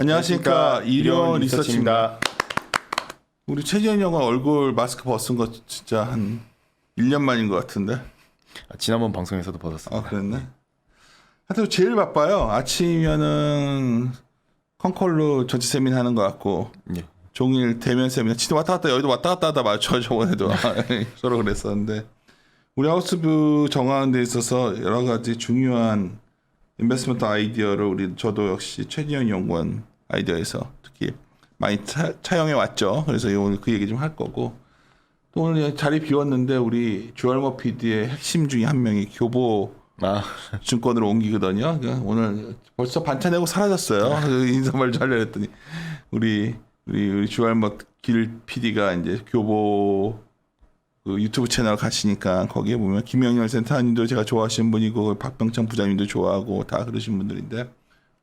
안녕하십니까. 일요일 리서치입니다. 우리 최지현 형아 얼굴 마스크 벗은 거 진짜 한 1년 만인 것 같은데. 지난번 방송에서도 벗었어요. 아, 그랬네. 하여튼 제일 바빠요. 아침이면은 컨콜로 전체 세미나 하는 것 같고, 예. 종일 대면 세미나 진짜 왔다 갔다 여기도 왔다 갔다 하다 맞춰. 저번에도 서로 그랬었는데, 우리 하우스뷰 정하는 데 있어서 여러 가지 중요한 인베스트먼트 아이디어를 저도 역시 최지현 연구원 아이디어에서 특히 많이 차용해 왔죠. 그래서 오늘 그 얘기 좀 할 거고, 또 오늘 자리 비웠는데 우리 주얼머 PD의 핵심 중에 한 명이 교보 증권으로 옮기거든요. 그러니까 오늘 벌써 반차 내고 사라졌어요. 인사말 좀 하려고 했더니 우리 주얼머 길 PD가 이제 교보 그 유튜브 채널 가시니까 거기에 보면 김영렬 센터장님도 제가 좋아하시는 분이고 박병창 부장님도 좋아하고 다 그러신 분들인데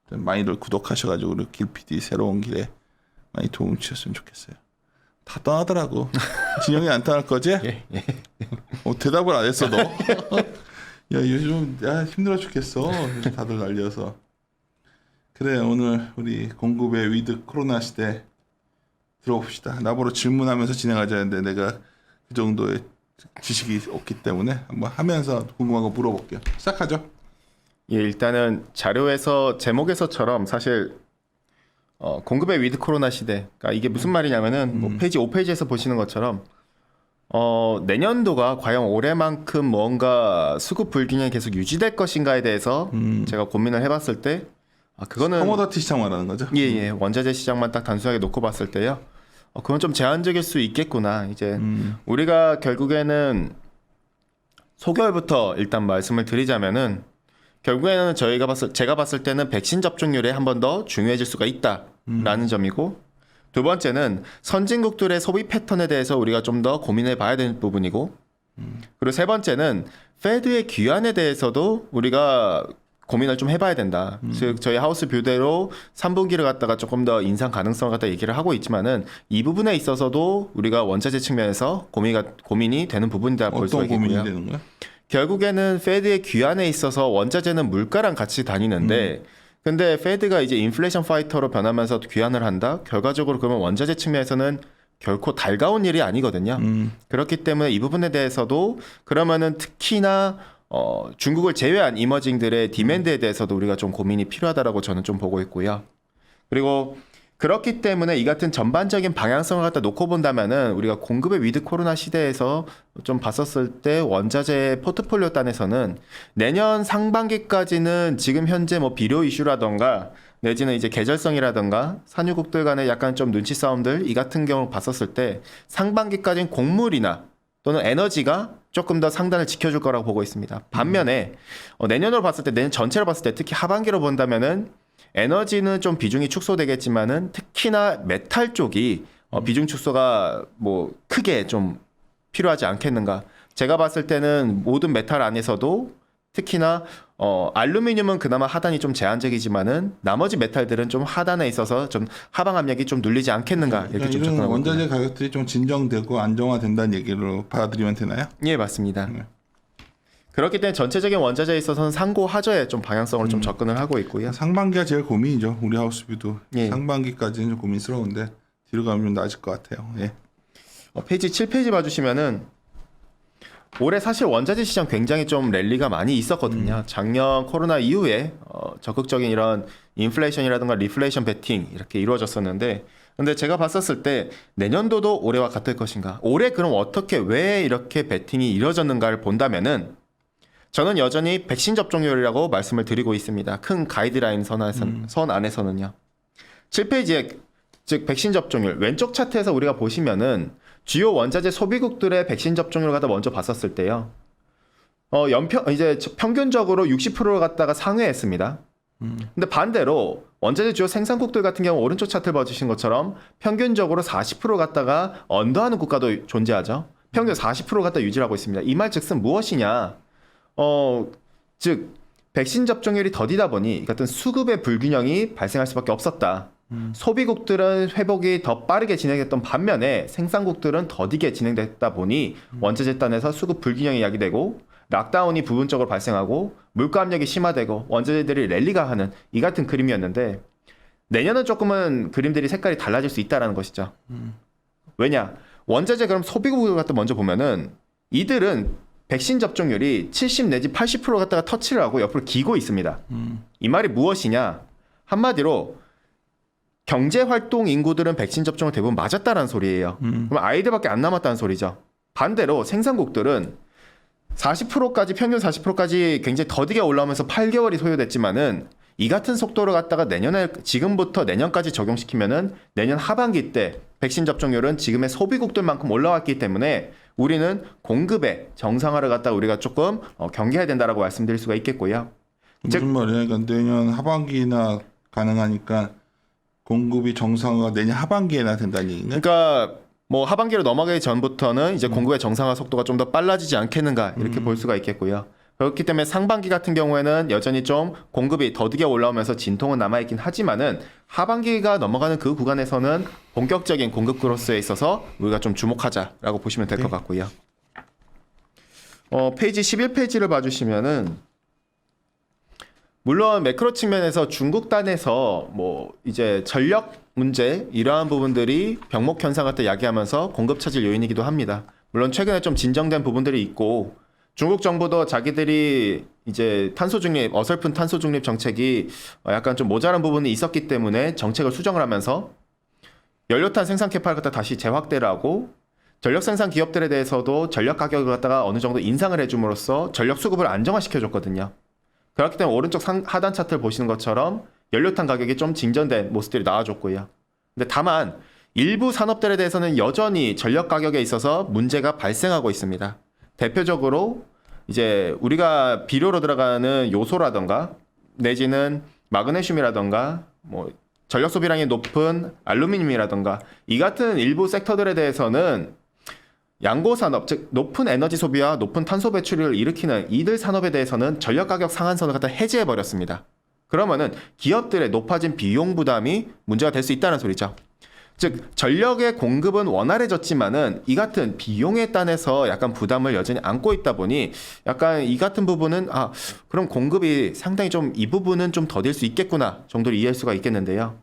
많이들 구독하셔가지고 우리 길 PD 새로운 길에 많이 도움 주셨으면 좋겠어요. 다 떠나더라고. 진영이 안 떠날 거지? 예. 대답을 안 했어 너. 야 요즘 힘들어 죽겠어. 다들 날려서. 그래 오늘 우리 공급의 위드 코로나 시대 들어봅시다. 나보러 질문하면서 진행하자는데 내가 그 정도의 지식이 없기 때문에 한번 하면서 궁금한 거 물어볼게요. 시작하죠. 예, 일단은 자료에서 제목에서처럼 사실 공급의 위드 코로나 시대. 그러니까 이게 무슨 말이냐면은 뭐 페이지 5페이지에서 보시는 것처럼 내년도가 과연 올해만큼 뭔가 수급 불균형이 계속 유지될 것인가에 대해서 제가 고민을 해봤을 때 그거는 커머더티 시장 말하는 거죠? 예. 원자재 시장만 딱 단순하게 놓고 봤을 때요. 그건 좀 제한적일 수 있겠구나. 이제 우리가 결국에는 소결부터 일단 말씀을 드리자면은 결국에는 제가 봤을 때는 백신 접종률에 한 번 더 중요해질 수가 있다라는 점이고, 두 번째는 선진국들의 소비 패턴에 대해서 우리가 좀 더 고민해 봐야 되는 부분이고, 그리고 세 번째는 페드의 귀환에 대해서도 우리가 고민을 좀 해봐야 된다. 즉 저희 하우스 뷰대로 3분기를 갖다가 조금 더 인상 가능성을 갖다 얘기를 하고 있지만은 이 부분에 있어서도 우리가 원자재 측면에서 고민이 되는 부분이다 볼 수가 있고요. 어떤 고민이 되는 거야? 결국에는 페드의 귀환에 있어서 원자재는 물가랑 같이 다니는데 근데 페드가 이제 인플레이션 파이터로 변하면서 귀환을 한다? 결과적으로 그러면 원자재 측면에서는 결코 달가운 일이 아니거든요. 그렇기 때문에 이 부분에 대해서도 그러면은 특히나 중국을 제외한 이머징들의 디맨드에 대해서도 우리가 좀 고민이 필요하다라고 저는 좀 보고 있고요. 그리고 그렇기 때문에 이 같은 전반적인 방향성을 갖다 놓고 본다면은 우리가 공급의 위드 코로나 시대에서 좀 봤었을 때 원자재 포트폴리오 단에서는 내년 상반기까지는 지금 현재 뭐 비료 이슈라던가 내지는 이제 계절성이라던가 산유국들 간의 약간 좀 눈치 싸움들 이 같은 경우를 봤었을 때 상반기까지는 곡물이나 또는 에너지가 조금 더 상단을 지켜줄 거라고 보고 있습니다. 반면에 내년으로 봤을 때 내년 전체를 봤을 때 특히 하반기로 본다면은 에너지는 좀 비중이 축소되겠지만은 특히나 메탈 쪽이 비중 축소가 뭐 크게 좀 필요하지 않겠는가. 제가 봤을 때는 모든 메탈 안에서도 특히나 알루미늄은 그나마 하단이 좀 제한적이지만은 나머지 메탈들은 좀 하단에 있어서 좀 하방 압력이 좀 눌리지 않겠는가 이렇게 좀 이런 접근하고 원자재 있습니다. 가격들이 좀 진정되고 안정화된다는 얘기로 받아들이면 되나요? 예, 맞습니다. 그렇기 때문에 전체적인 원자재에 있어서는 상고하저의 좀 방향성으로 좀 접근을 하고 있고요. 상반기가 제일 고민이죠. 우리 하우스뷰도 예. 상반기까지는 좀 고민스러운데 뒤로 가면 좀 나아질 것 같아요. 예. 페이지 7페이지 봐주시면은 올해 사실 원자재 시장 굉장히 좀 랠리가 많이 있었거든요. 작년 코로나 이후에 적극적인 이런 인플레이션이라든가 리플레이션 베팅 이렇게 이루어졌었는데 근데 제가 봤었을 때 내년도도 올해와 같을 것인가? 올해 그럼 왜 이렇게 베팅이 이루어졌는가를 본다면은 저는 여전히 백신 접종률이라고 말씀을 드리고 있습니다. 큰 가이드라인 선 안에서는요. 7페이지에 즉 백신 접종률 왼쪽 차트에서 우리가 보시면은 주요 원자재 소비국들의 백신 접종률을 갖다 먼저 봤었을 때요. 이제 평균적으로 60%를 갖다가 상회했습니다. 근데 반대로 원자재 주요 생산국들 같은 경우 오른쪽 차트를 봐주신 것처럼 평균적으로 40% 갖다가 언더하는 국가도 존재하죠. 평균 40% 갖다 유지하고 있습니다. 이 말즉슨 무엇이냐? 즉 백신 접종률이 더디다 보니 이 같은 수급의 불균형이 발생할 수밖에 없었다. 소비국들은 회복이 더 빠르게 진행됐던 반면에 생산국들은 더디게 진행됐다 보니 원자재 단에서 수급 불균형이 야기되고 락다운이 부분적으로 발생하고 물가 압력이 심화되고 원자재들이 랠리가 하는 이 같은 그림이었는데 내년은 조금은 그림들이 색깔이 달라질 수 있다라는 것이죠. 왜냐? 원자재 그럼 소비국을 갖다 먼저 보면은 이들은 백신 접종률이 70 내지 80% 갖다가 터치를 하고 옆으로 기고 있습니다. 이 말이 무엇이냐? 한마디로 경제 활동 인구들은 백신 접종을 대부분 맞았다라는 소리예요. 그럼 아이들밖에 안 남았다는 소리죠. 반대로 생산국들은 40%까지 평균 40%까지 굉장히 더디게 올라오면서 8개월이 소요됐지만은 이 같은 속도를 갖다가 내년에 지금부터 내년까지 적용시키면은 내년 하반기 때 백신 접종률은 지금의 소비국들만큼 올라왔기 때문에 우리는 공급의 정상화를 갖다가 우리가 조금 경계해야 된다라고 말씀드릴 수가 있겠고요. 무슨 말이야? 그러니까 내년 하반기나 가능하니까 공급이 정상화가 내년 하반기에나 된다는 얘기인가? 그러니까 뭐 하반기로 넘어가기 전부터는 이제 공급의 정상화 속도가 좀 더 빨라지지 않겠는가 이렇게 볼 수가 있겠고요. 그렇기 때문에 상반기 같은 경우에는 여전히 좀 공급이 더디게 올라오면서 진통은 남아있긴 하지만은 하반기가 넘어가는 그 구간에서는 본격적인 공급 그로스에 있어서 우리가 좀 주목하자라고 보시면 될 것 같고요. 페이지 11페이지를 봐주시면은 물론 매크로 측면에서 중국 단에서 뭐 이제 전력 문제 이러한 부분들이 병목 현상 같은 야기하면서 공급 차질 요인이기도 합니다. 물론 최근에 좀 진정된 부분들이 있고 중국 정부도 자기들이 이제 탄소 중립 어설픈 탄소 중립 정책이 약간 좀 모자란 부분이 있었기 때문에 정책을 수정을 하면서 연료탄 생산 캐파를 갖다 다시 재확대를 하고 전력 생산 기업들에 대해서도 전력 가격을 갖다가 어느 정도 인상을 해줌으로써 전력 수급을 안정화시켜 줬거든요. 그렇기 때문에 오른쪽 하단 차트를 보시는 것처럼 연료탄 가격이 좀 진전된 모습들이 나와줬고요. 근데 다만 일부 산업들에 대해서는 여전히 전력 가격에 있어서 문제가 발생하고 있습니다. 대표적으로 이제 우리가 비료로 들어가는 요소라던가 내지는 마그네슘이라던가 뭐 전력 소비량이 높은 알루미늄이라던가 이 같은 일부 섹터들에 대해서는 양고 산업, 즉 높은 에너지 소비와 높은 탄소 배출을 일으키는 이들 산업에 대해서는 전력 가격 상한선을 갖다 해제해 버렸습니다. 그러면은 기업들의 높아진 비용 부담이 문제가 될 수 있다는 소리죠. 즉 전력의 공급은 원활해졌지만은 이 같은 비용에 따라서 약간 부담을 여전히 안고 있다 보니 약간 이 같은 부분은 그럼 공급이 상당히 좀 이 부분은 좀 더딜 수 있겠구나 정도로 이해할 수가 있겠는데요.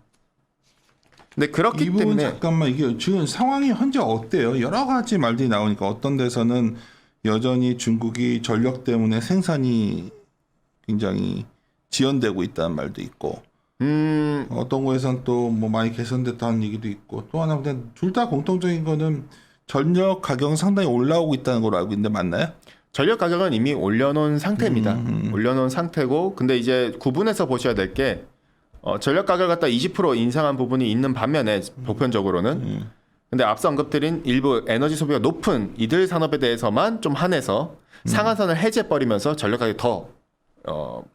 근데 그렇기 이 부분 때문에 잠깐만 이게 지금 상황이 현재 어때요? 여러 가지 말들이 나오니까 어떤 데서는 여전히 중국이 전력 때문에 생산이 굉장히 지연되고 있다는 말도 있고 어떤 거에선 또 뭐 많이 개선됐다는 얘기도 있고 또 하나 둘 다 공통적인 거는 전력 가격은 상당히 올라오고 있다는 걸로 알고 있는데 맞나요? 전력 가격은 이미 올려놓은 상태입니다. 올려놓은 상태고 근데 이제 구분해서 보셔야 될 게 전력 가격을 갖다 20% 인상한 부분이 있는 반면에 보편적으로는 근데 앞서 언급드린 일부 에너지 소비가 높은 이들 산업에 대해서만 좀 한해서 상한선을 해제버리면서 전력 가격이 더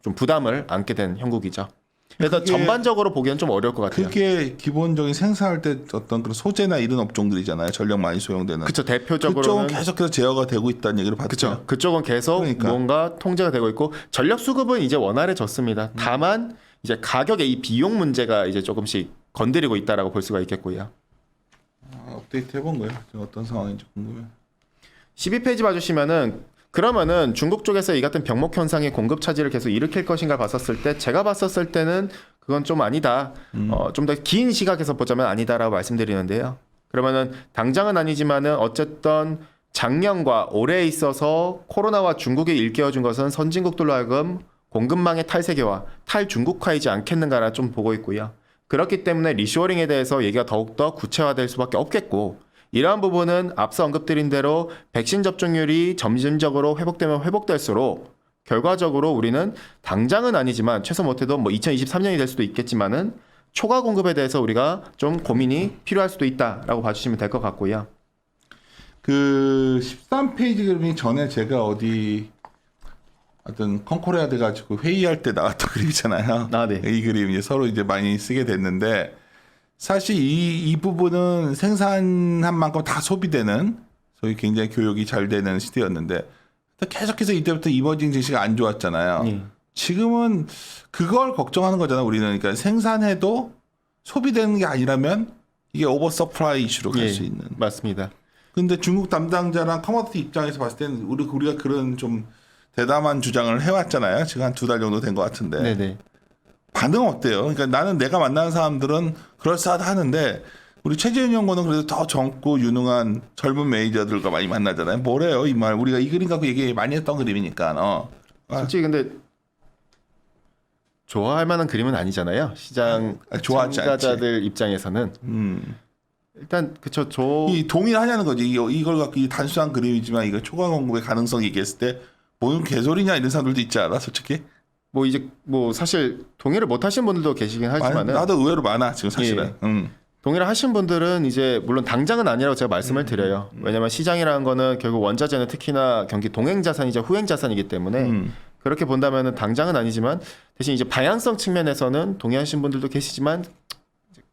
좀 부담을 안게 된 형국이죠. 그래서 전반적으로 보기엔 좀 어려울 것 같아요. 그게 기본적인 생산할 때 어떤 그런 소재나 이런 업종들이잖아요. 전력 많이 소용되는. 그렇죠. 대표적으로는 그쪽은 계속해서 제어가 되고 있다는 얘기를 봤죠. 그렇죠. 그쪽은 계속 그러니까. 뭔가 통제가 되고 있고 전력 수급은 이제 원활해졌습니다. 다만 이제 가격의 이 비용 문제가 이제 조금씩 건드리고 있다라고 볼 수가 있겠고요. 업데이트 해본 거예요. 어떤 상황인지 궁금해. 12페이지 봐주시면은 그러면은 중국 쪽에서 이 같은 병목 현상의 공급 차질을 계속 일으킬 것인가 봤었을 때 제가 봤었을 때는 그건 좀 아니다. 좀 더 긴 시각에서 보자면 아니다라고 말씀드리는데요. 그러면은 당장은 아니지만은 어쨌든 작년과 올해에 있어서 코로나와 중국이 일깨워준 것은 선진국들로 하여금 공급망의 탈세계와 탈중국화이지 않겠는가라 좀 보고 있고요. 그렇기 때문에 리쇼어링에 대해서 얘기가 더욱더 구체화될 수밖에 없겠고 이러한 부분은 앞서 언급드린 대로 백신 접종률이 점진적으로 회복되면 회복될수록 결과적으로 우리는 당장은 아니지만 최소 못해도 뭐 2023년이 될 수도 있겠지만은 초과 공급에 대해서 우리가 좀 고민이 필요할 수도 있다라고 봐주시면 될 것 같고요. 그 13페이지 그림이 전에 제가 어디 하여튼 콩코레아 돼가지고 회의할 때 나왔던 그림이잖아요. 네. 이 그림 이제 서로 이제 많이 쓰게 됐는데 사실 이 부분은 생산한 만큼 다 소비되는 소위 굉장히 교육이 잘 되는 시대였는데 계속해서 이때부터 이머징 증시가 안 좋았잖아요. 지금은 그걸 걱정하는 거잖아요. 우리는 그러니까 생산해도 소비되는 게 아니라면 이게 오버 서플라이 이슈로 갈 수 있는. 맞습니다. 근데 중국 담당자랑 커머디티 입장에서 봤을 때는 우리가 그런 좀 대담한 주장을 해왔잖아요. 지금 한 2달 정도 된 것 같은데. 네네. 반응 어때요? 그러니까 나는 내가 만나는 사람들은 그럴싸하다 하는데 우리 최재현 연구는 그래도 더 젊고 유능한 젊은 매니저들과 많이 만나잖아요. 뭐래요 이 말? 우리가 이 그림 갖고 얘기 많이 했던 그림이니까. 솔직히 근데 좋아할 만한 그림은 아니잖아요. 시장 좋아하지 참가자들 입장에서는 일단 그쵸. 이 동일하냐는 거지. 이걸 갖고 이 단순한 그림이지만 이거 초과 공급의 가능성 얘기했을 때 뭔 개소리냐 이런 사람들도 있지 않아, 솔직히? 뭐 이제 뭐 사실 동의를 못 하신 분들도 계시긴 하지만은 나도 의외로 많아 지금 사실은. 동의를 하신 분들은 이제 물론 당장은 아니라고 제가 말씀을 드려요. 왜냐면 시장이라는 거는 결국 원자재는 특히나 경기 동행 자산이자 후행 자산이기 때문에 그렇게 본다면은 당장은 아니지만 대신 이제 방향성 측면에서는 동의하신 분들도 계시지만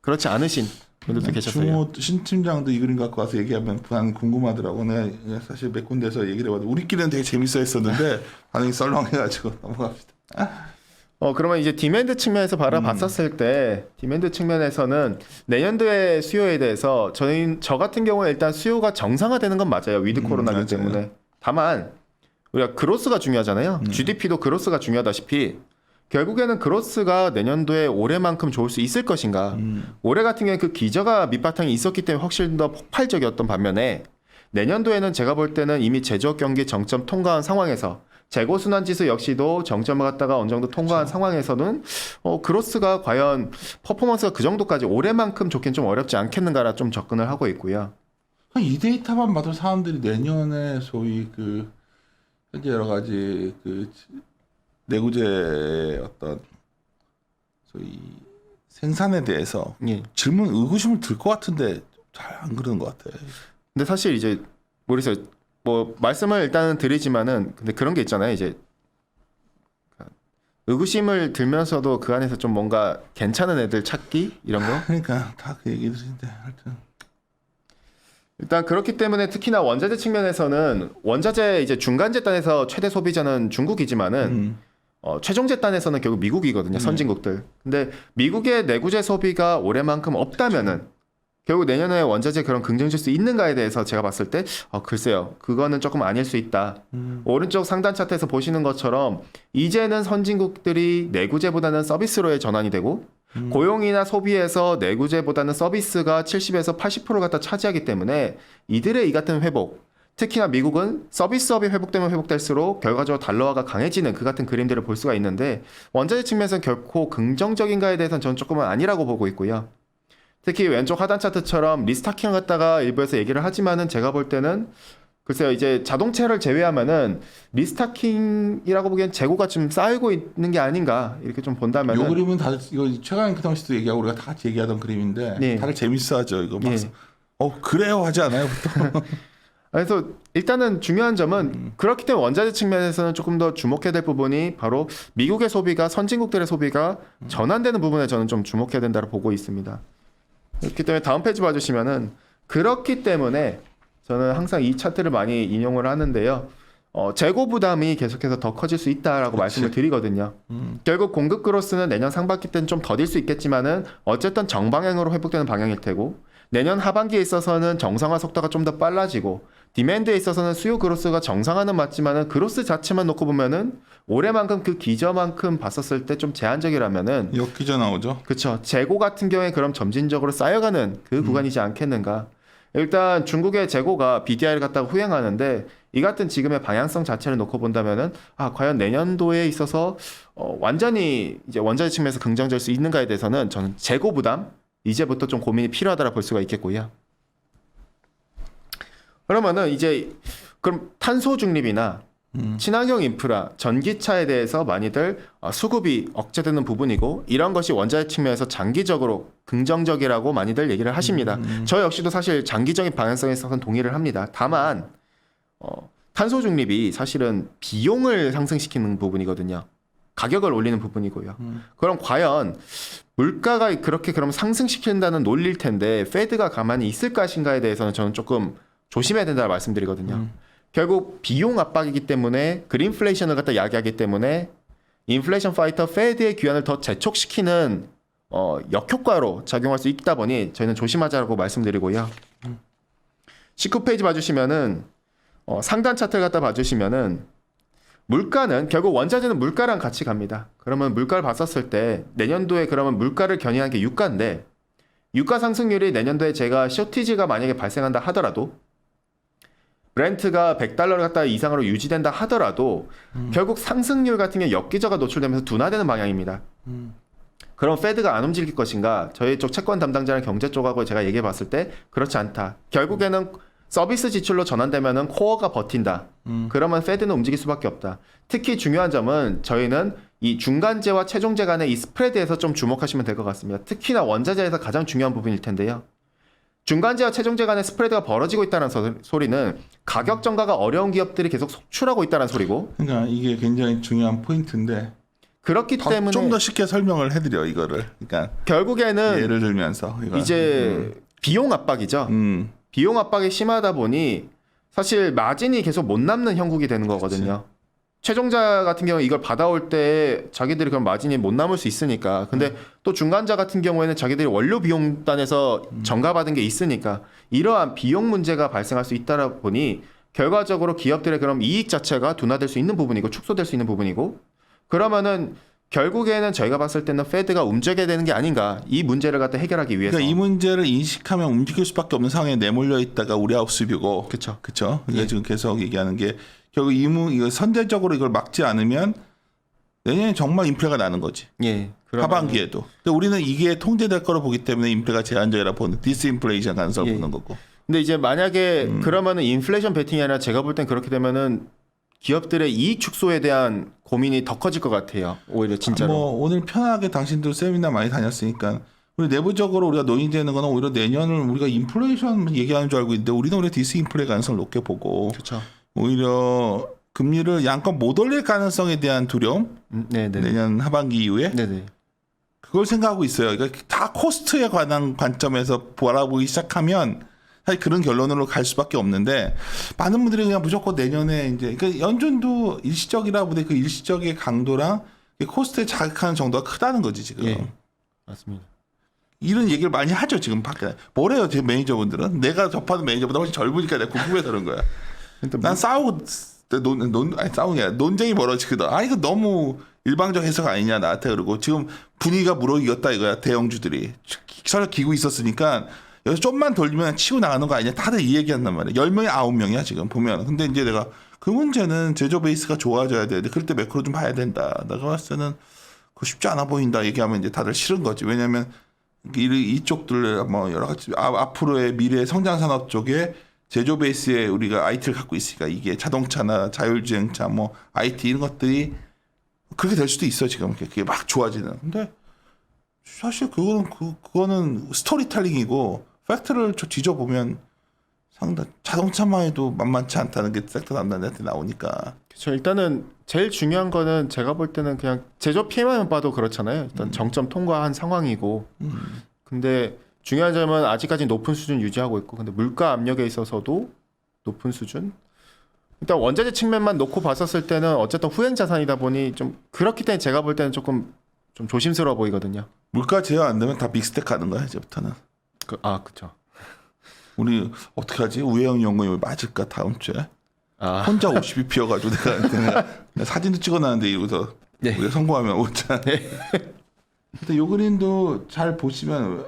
그렇지 않으신 분들도 계셨어요. 중호 신 팀장도 이 그림 갖고 와서 얘기하면 반 궁금하더라고. 내가 사실 몇 군데서 얘기를 해봐도 우리끼리는 되게 재밌어 했었는데 반응이 썰렁해가지고 넘어갑시다. 그러면 이제 디맨드 측면에서 바라봤었을 때 디맨드 측면에서는 내년도의 수요에 대해서 저 같은 경우는 일단 수요가 정상화되는 건 맞아요. 위드 코로나기 맞아요. 때문에. 다만 우리가 그로스가 중요하잖아요. GDP도 그로스가 중요하다시피 결국에는 그로스가 내년도에 올해만큼 좋을 수 있을 것인가. 올해 같은 경우에 그 기저가 밑바탕이 있었기 때문에 훨씬 더 폭발적이었던 반면에 내년도에는 제가 볼 때는 이미 제조업 경기 정점 통과한 상황에서 재고순환지수 역시도 정점을 갖다가 어느 정도 통과한 상황에서는 그로스가 과연 퍼포먼스가 그 정도까지 올해만큼 좋긴 좀 어렵지 않겠는가라 좀 접근을 하고 있고요. 이 데이터만 봐도 사람들이 내년에 소위 그 현재 여러 가지 그 내구재 어떤 소위 생산에 대해서 예. 질문 의구심을 들 것 같은데 잘 안 그러는 것 같아. 근데 사실 이제 모르겠어요. 뭐 말씀을 일단은 드리지만은 근데 그런 게 있잖아요. 이제 의구심을 들면서도 그 안에서 좀 뭔가 괜찮은 애들 찾기 이런 거. 그러니까 다 그 얘기들인데 하여튼. 일단 그렇기 때문에 특히나 원자재 측면에서는 원자재 이제 중간재 단에서 최대 소비자는 중국이지만은 최종재 단에서는 결국 미국이거든요. 선진국들. 근데 미국의 내구재 소비가 올해만큼 없다면은 결국 내년에 원자재 그런 긍정 질수 있는가에 대해서 제가 봤을 때 글쎄요. 그거는 조금 아닐 수 있다. 오른쪽 상단 차트에서 보시는 것처럼 이제는 선진국들이 내구재보다는 서비스로의 전환이 되고 고용이나 소비에서 내구재보다는 서비스가 70에서 80% 갖다 차지하기 때문에 이들의 이 같은 회복, 특히나 미국은 서비스업이 회복되면 회복될수록 결과적으로 달러화가 강해지는 그 같은 그림들을 볼 수가 있는데 원자재 측면에서는 결코 긍정적인가에 대해서는 저는 조금은 아니라고 보고 있고요. 특히 왼쪽 하단 차트처럼 리스타킹을 갖다가 일부에서 얘기를 하지만은 제가 볼 때는 글쎄요, 이제 자동차를 제외하면은 리스타킹이라고 보기엔 재고가 좀 쌓이고 있는 게 아닌가 이렇게 좀 본다면은. 요 그림은 다들 이거 최강희 크당 씨도 얘기하고 우리가 다 같이 얘기하던 그림인데 네. 다들 재밌어하죠 이거 막. 예. 그래요 하지 않아요 보통. 그래서 일단은 중요한 점은 그렇기 때문에 원자재 측면에서는 조금 더 주목해야 될 부분이 바로 미국의 소비가 선진국들의 소비가 전환되는 부분에 저는 좀 주목해야 된다고 보고 있습니다. 그렇기 때문에 다음 페이지 봐주시면은 그렇기 때문에 저는 항상 이 차트를 많이 인용을 하는데요. 재고 부담이 계속해서 더 커질 수 있다라고 말씀을 드리거든요. 결국 공급 그로스는 내년 상반기 때는 좀 더딜 수 있겠지만은 어쨌든 정방향으로 회복되는 방향일 테고 내년 하반기에 있어서는 정상화 속도가 좀 더 빨라지고 디맨드에 있어서는 수요 그로스가 정상화는 맞지만은 그로스 자체만 놓고 보면은 올해만큼 그 기저만큼 봤었을 때 좀 제한적이라면은 역기저 나오죠. 그렇죠. 재고 같은 경우에 그럼 점진적으로 쌓여가는 그 구간이지 않겠는가. 일단 중국의 재고가 BDI를 갖다가 후행하는데 이 같은 지금의 방향성 자체를 놓고 본다면은 과연 내년도에 있어서 완전히 이제 원자재 측면에서 긍정적일 수 있는가에 대해서는 저는 재고 부담 이제부터 좀 고민이 필요하다라 볼 수가 있겠고요. 그러면은 이제 그럼 탄소 중립이나 친환경 인프라, 전기차에 대해서 많이들 수급이 억제되는 부분이고 이런 것이 원자재 측면에서 장기적으로 긍정적이라고 많이들 얘기를 하십니다. 저 역시도 사실 장기적인 방향성에 있어서는 동의를 합니다. 다만 탄소 중립이 사실은 비용을 상승시키는 부분이거든요. 가격을 올리는 부분이고요. 그럼 과연 물가가 그렇게 그럼 상승시킨다는 논리일 텐데 페드가 가만히 있을 것인가에 대해서는 저는 조금 조심해야 된다고 말씀드리거든요. 결국 비용 압박이기 때문에 그린플레이션을 갖다 야기하기 때문에 인플레이션 파이터 페드의 귀환을 더 재촉시키는 역효과로 작용할 수 있다 보니 저희는 조심하자고 말씀드리고요. 19페이지 봐주시면은 상단 차트를 갖다 봐주시면은 물가는 결국 원자재는 물가랑 같이 갑니다. 그러면 물가를 봤었을 때 내년도에 그러면 물가를 견인한 게 유가인데 유가 상승률이 내년도에 제가 쇼티지가 만약에 발생한다 하더라도 브렌트가 100달러를 갖다 이상으로 유지된다 하더라도 결국 상승률 같은 게 역기저가 노출되면서 둔화되는 방향입니다. 그럼 페드가 안 움직일 것인가? 저희 쪽 채권 담당자랑 경제 쪽하고 제가 얘기해 봤을 때 그렇지 않다. 결국에는 서비스 지출로 전환되면은 코어가 버틴다. 그러면 페드는 움직일 수밖에 없다. 특히 중요한 점은 저희는 이 중간재와 최종재 간의 이 스프레드에서 좀 주목하시면 될 것 같습니다. 특히나 원자재에서 가장 중요한 부분일 텐데요. 중간재와 최종재 간의 스프레드가 벌어지고 있다는 소리는 가격 전가가 어려운 기업들이 계속 속출하고 있다는 소리고. 그러니까 이게 굉장히 중요한 포인트인데 그렇기 때문에 좀 더 쉽게 설명을 해드려 이거를. 그러니까 결국에는 예를 들면서 이거. 이제 비용 압박이죠. 비용 압박이 심하다 보니 사실 마진이 계속 못 남는 형국이 되는 거거든요. 최종자 같은 경우 이걸 받아올 때 자기들이 그런 마진이 못 남을 수 있으니까. 근데 또 중간자 같은 경우에는 자기들이 원료 비용단에서 전가받은 게 있으니까 이러한 비용 문제가 발생할 수 있다 보니 결과적으로 기업들의 그럼 이익 자체가 둔화될 수 있는 부분이고 축소될 수 있는 부분이고 그러면은 결국에는 저희가 봤을 때는 페드가 움직여야 되는 게 아닌가 이 문제를 갖다 해결하기 위해서. 그러니까 이 문제를 인식하면 움직일 수밖에 없는 상황에 내몰려 있다가 우리 아웃스뷰고. 그렇죠. 그렇죠. 그러니까 지금 계속 얘기하는 게 결국 이거 선제적으로 이걸 막지 않으면 내년에 정말 인플레가 나는 거지. 예. 하반기에도. 근데 우리는 이게 통제될 거로 보기 때문에 인플레가 제한적이라 보는 디스인플레이션 가능성을 보는 거고. 근데 이제 만약에 그러면은 인플레이션 베팅이 아니라 제가 볼 땐 그렇게 되면은 기업들의 이익 축소에 대한 고민이 더 커질 것 같아요. 오히려 진짜로. 뭐 오늘 편하게 당신도 세미나 많이 다녔으니까 우리 내부적으로 우리가 논의되는 거는 오히려 내년을 우리가 인플레이션 얘기하는 줄 알고 있는데 우리는 오히려 디스인플레 가능성을 높게 보고 그렇죠. 오히려 금리를 양껏 못 올릴 가능성에 대한 두려움 내년 하반기 이후에 그걸 생각하고 있어요. 그러니까 다 코스트에 관한 관점에서 바라보기 시작하면 사실 그런 결론으로 갈 수밖에 없는데 많은 분들이 그냥 무조건 내년에 이제 그러니까 연준도 일시적이라 보는데 그 일시적의 강도랑 코스트에 자극하는 정도가 크다는 거지 지금. 예, 맞습니다. 이런 얘기를 많이 하죠 지금 밖에. 뭐래요 제 매니저분들은 내가 접하는 매니저보다 훨씬 젊으니까 내가 궁금해서 그런 거야. 난 싸우고 싸우는 게 아니라 논쟁이 벌어지거든. 아 이거 너무 일방적 해석 아니냐 나한테 그러고 지금 분위기가 무르익었다 이거야 대형주들이 서로 기고 있었으니까. 여기서 좀만 돌리면 치고 나가는 거 아니냐 다들 이 얘기한단 말이야. 10명이 9명이야 지금 보면. 근데 이제 내가 그 문제는 제조 베이스가 좋아져야 돼. 그럴 때 매크로 좀 봐야 된다. 내가 봤을 때는 그거 쉽지 않아 보인다 얘기하면 이제 다들 싫은 거지. 왜냐면 이쪽들 뭐 여러 가지 앞으로의 미래 성장 산업 쪽에 제조 베이스에 우리가 IT를 갖고 있으니까 이게 자동차나 자율주행차 뭐 IT 이런 것들이 그렇게 될 수도 있어 지금. 그게 막 좋아지는. 근데 사실 그거는 스토리텔링이고 팩트를 뒤져보면 상당 자동차만 해도 만만치 않다는 게 섹터 담당자한테 나오니까. 그렇죠. 일단은 제일 중요한 거는 제가 볼 때는 그냥 제조 PMI만 봐도 그렇잖아요. 일단 정점 통과한 상황이고. 근데 중요한 점은 아직까지 높은 수준 유지하고 있고, 근데 물가 압력에 있어서도 높은 수준. 일단 원자재 측면만 놓고 봤었을 때는 어쨌든 후행 자산이다 보니 좀 그렇기 때문에 제가 볼 때는 조금 좀 조심스러워 보이거든요. 물가 제어 안 되면 다 빅스택 가는 거야 이제부터는. 그렇죠. 우리 어떻게 하지? 우혜영 연구원이 맞을까 다음 주에? 혼자 50이 피어가지고 내가 사진도 찍어놨는데 이러고서 우리가 성공하면 오자. 근데 요 그림도 잘 보시면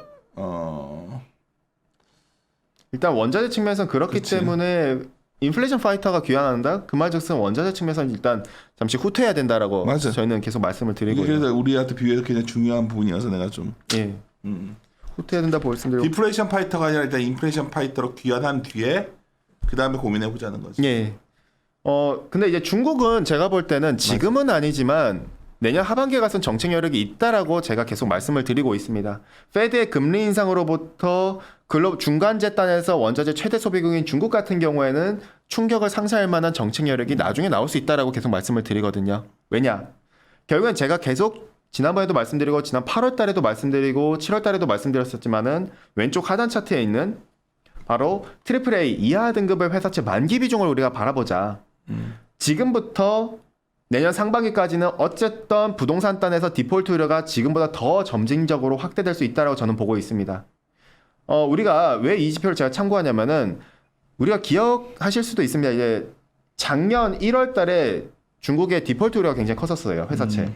일단 원자재 측면에서는 그렇기 때문에 인플레이션 파이터가 귀환한다? 그 말즉슨 원자재 측면에서는 일단 잠시 후퇴해야 된다라고 맞아. 저희는 계속 말씀을 드리고 이게 그래서 우리한테 비교해서 굉장히 중요한 부분이어서 내가 좀 후퇴해야 된다 말씀드리고 디플레이션 파이터가 아니라 일단 인플레이션 파이터로 귀환한 뒤에 그 다음에 고민해 보자는 거지. 예. 근데 이제 중국은 제가 볼 때는 지금은 아니지만 내년 하반기에 가서는 정책 여력이 있다라고 제가 계속 말씀을 드리고 있습니다. 페드의 금리 인상으로부터 글로벌 중간재 단에서 원자재 최대 소비국인 중국 같은 경우에는 충격을 상쇄할 만한 정책 여력이 나중에 나올 수 있다라고 계속 말씀을 드리거든요. 왜냐? 결국엔 제가 계속 지난번에도 말씀드리고 지난 8월 달에도 말씀드리고 7월 달에도 말씀드렸었지만은 왼쪽 하단 차트에 있는 바로 AAA 이하 등급의 회사채 만기 비중을 우리가 바라보자. 지금부터 내년 상반기까지는 어쨌든 부동산 단에서 디폴트 우려가 지금보다 더 점진적으로 확대될 수 있다고 저는 보고 있습니다. 우리가 왜 이 지표를 제가 참고하냐면은 우리가 기억하실 수도 있습니다. 이제 작년 1월 달에 중국의 디폴트 우려가 굉장히 컸었어요. 회사채.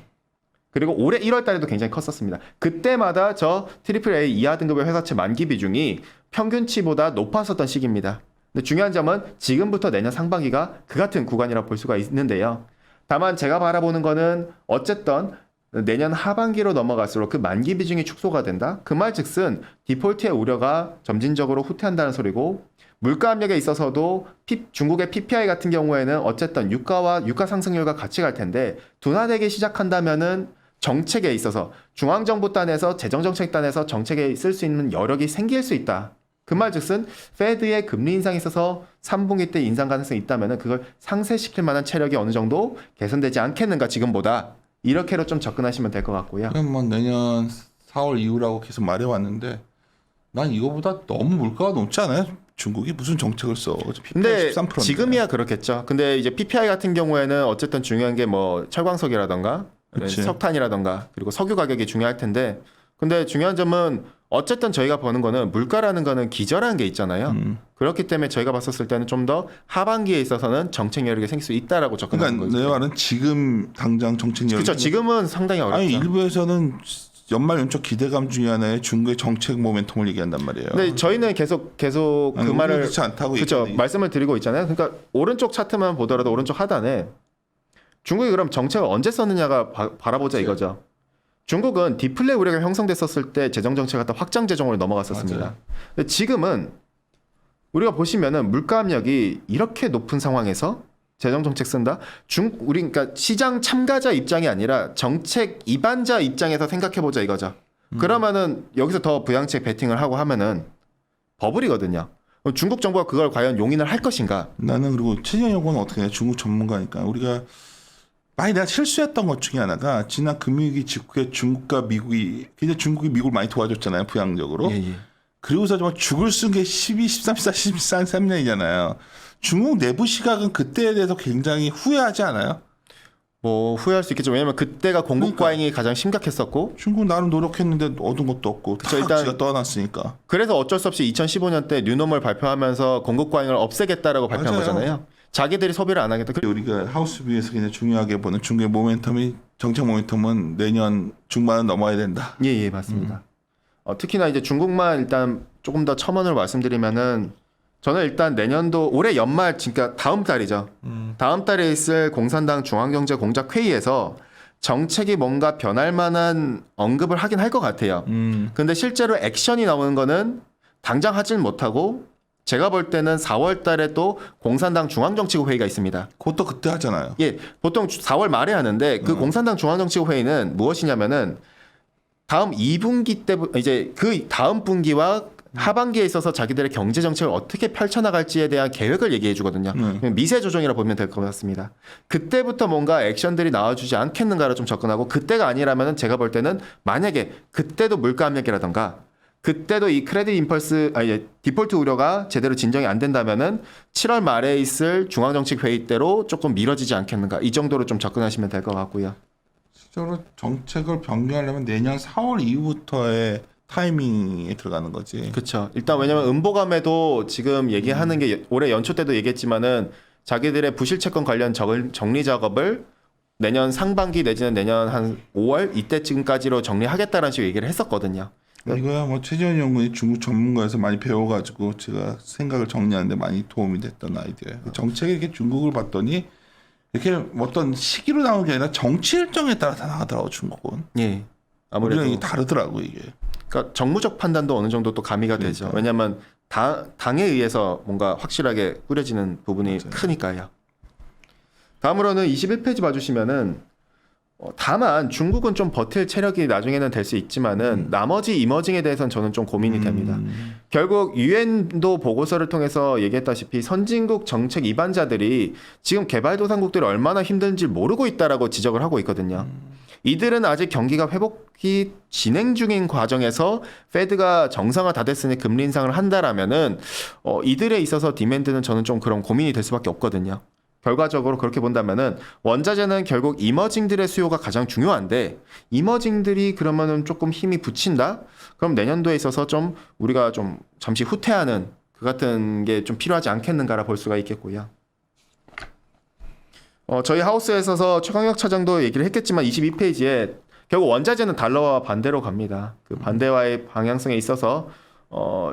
그리고 올해 1월 달에도 굉장히 컸었습니다. 그때마다 저 AAA 이하 등급의 회사채 만기 비중이 평균치보다 높았었던 시기입니다. 근데 중요한 점은 지금부터 내년 상반기가 그 같은 구간이라 볼 수가 있는데요. 다만 제가 바라보는 거는 어쨌든 내년 하반기로 넘어갈수록 그 만기 비중이 축소가 된다. 그 말즉슨 디폴트의 우려가 점진적으로 후퇴한다는 소리고 물가 압력에 있어서도 중국의 PPI 같은 경우에는 어쨌든 유가 상승률과 같이 갈 텐데 둔화되기 시작한다면은 정책에 있어서 중앙정부단에서 재정정책단에서 정책에 쓸 수 있는 여력이 생길 수 있다. 그 말즉슨 페드의 금리 인상에 있어서 3분기 때 인상 가능성이 있다면은 그걸 상쇄시킬 만한 체력이 어느 정도 개선되지 않겠는가 지금보다 이렇게로 좀 접근하시면 될 것 같고요. 그럼 뭐 내년 4월 이후라고 계속 말해왔는데 난 이거보다 너무 물가가 높지 않아요? 중국이 무슨 정책을 써? 근데 13%인데. 지금이야 그렇겠죠. 근데 이제 PPI 같은 경우에는 어쨌든 중요한 게 뭐 철광석이라던가 그치. 석탄이라던가 그리고 석유 가격이 중요할 텐데 근데 중요한 점은 어쨌든 저희가 보는 거는 물가라는 거는 기저라는 게 있잖아요. 그렇기 때문에 저희가 봤었을 때는 좀 더 하반기에 있어서는 정책 여력이 생길 수 있다라고 접근하는 그러니까 거죠. 내 말은 지금 당장 정책 여력이 그렇죠. 지금은 상당히 어렵죠. 아니 일부에서는 연말 연초 기대감 중에 하나에 중국의 정책 모멘텀을 얘기한단 말이에요. 근데 저희는 계속 그 아니, 말을 그렇지 않다고 그렇죠. 얘기하는 말씀을 드리고 있잖아요. 그러니까 오른쪽 차트만 보더라도 오른쪽 하단에 중국이 그럼 정책을 언제 썼느냐가 바라보자 그치. 이거죠. 중국은 디플레 우려가 형성됐었을 때 재정 정책 갖다 확장 재정으로 넘어갔었습니다. 맞아요. 근데 지금은 우리가 보시면은 물가 압력이 이렇게 높은 상황에서 재정 정책 쓴다. 우리 그러니까 시장 참가자 입장이 아니라 정책 입안자 입장에서 생각해 보자 이거죠. 그러면은 여기서 더 부양책 베팅을 하고 하면은 버블이거든요. 그럼 중국 정부가 그걸 과연 용인을 할 것인가? 나는 그리고 최진영 연구는 어떻게 해? 중국 전문가니까 우리가 많이 내가 실수했던 것 중에 하나가 지난 금융위기 직후에 중국과 미국이 굉장히 중국이 미국을 많이 도와줬잖아요 부양적으로. 예. 그리고서 정말 죽을 쓴 게 12, 13, 14, 13년이잖아요. 중국 내부 시각은 그때에 대해서 굉장히 후회하지 않아요? 뭐 후회할 수 있겠죠. 왜냐면 그때가 공급 그러니까. 과잉이 가장 심각했었고 중국 나름 노력했는데 얻은 것도 없고 다 일단- 지가 떠났으니까. 그래서 어쩔 수 없이 2015년 때 뉴노멀 발표하면서 공급 과잉을 없애겠다라고 발표한 맞아요. 거잖아요. 자기들이 소비를 안 하겠다. 우리가 하우스비에서 그냥 중요하게 보는 중국의 모멘텀이 정책 모멘텀은 내년 중반은 넘어야 된다. 예, 맞습니다. 특히나 이제 중국만 일단 조금 더 첨언을 말씀드리면은 저는 일단 내년도 올해 연말 그러니까 다음 달이죠. 다음 달에 있을 공산당 중앙경제공작회의에서 정책이 뭔가 변할 만한 언급을 하긴 할 것 같아요. 근데 실제로 액션이 나오는 거는 당장 하진 못하고 제가 볼 때는 4월 달에 또 공산당 중앙정치국 회의가 있습니다. 그것도 그때 하잖아요. 예, 보통 4월 말에 하는데 그 공산당 중앙정치국 회의는 무엇이냐면은 다음 2분기 때 이제 그 다음 분기와 하반기에 있어서 자기들의 경제 정책을 어떻게 펼쳐나갈지에 대한 계획을 얘기해 주거든요. 미세 조정이라 보면 될 것 같습니다. 그때부터 뭔가 액션들이 나와주지 않겠는가로 좀 접근하고 그때가 아니라면은 제가 볼 때는 만약에 그때도 물가 압력이라던가 그때도 이 크레딧 임펄스 디폴트 우려가 제대로 진정이 안 된다면은 7월 말에 있을 중앙정책 회의 때로 조금 미뤄지지 않겠는가 이 정도로 좀 접근하시면 될 것 같고요. 실제로 정책을 변경하려면 내년 4월 이후부터의 타이밍에 들어가는 거지. 그렇죠. 일단 왜냐면 음보감에도 지금 얘기하는 게 올해 연초 때도 얘기했지만은 자기들의 부실 채권 관련 정리 작업을 내년 상반기 내지는 내년 한 5월 이때쯤까지로 정리하겠다라는 식으로 얘기를 했었거든요. 이거야 뭐 최지원 연구원이 중국 전문가에서 많이 배워가지고 제가 생각을 정리하는데 많이 도움이 됐던 아이디어예요. 정책이 이렇게 중국을 봤더니 이렇게 어떤 시기로 나오는 게 아니라 정치 일정에 따라 다 나가더라고 중국은. 예. 우리랑 아무래도 이게 다르더라고 이게. 그러니까 정무적 판단도 어느 정도 또 가미가 되죠. 그러니까요. 왜냐하면 당에 의해서 뭔가 확실하게 꾸려지는 부분이 맞아요. 크니까요. 다음으로는 21페이지 봐주시면은 다만 중국은 좀 버틸 체력이 나중에는 될 수 있지만은 나머지 이머징에 대해서는 저는 좀 고민이 됩니다. 결국 유엔도 보고서를 통해서 얘기했다시피 선진국 정책 입안자들이 지금 개발도상국들이 얼마나 힘든지 모르고 있다라고 지적을 하고 있거든요. 이들은 아직 경기가 회복이 진행 중인 과정에서 페드가 정상화 다 됐으니 금리 인상을 한다라면은 이들에 있어서 디맨드는 저는 좀 그런 고민이 될 수밖에 없거든요. 결과적으로 그렇게 본다면은 원자재는 결국 이머징들의 수요가 가장 중요한데 이머징들이 그러면은 조금 힘이 붙인다? 그럼 내년도에 있어서 좀 우리가 좀 잠시 후퇴하는 그 같은 게 좀 필요하지 않겠는가라 볼 수가 있겠고요. 저희 하우스에서 최강혁 차장도 얘기를 했겠지만 22페이지에 결국 원자재는 달러와 반대로 갑니다. 그 반대와의 방향성에 있어서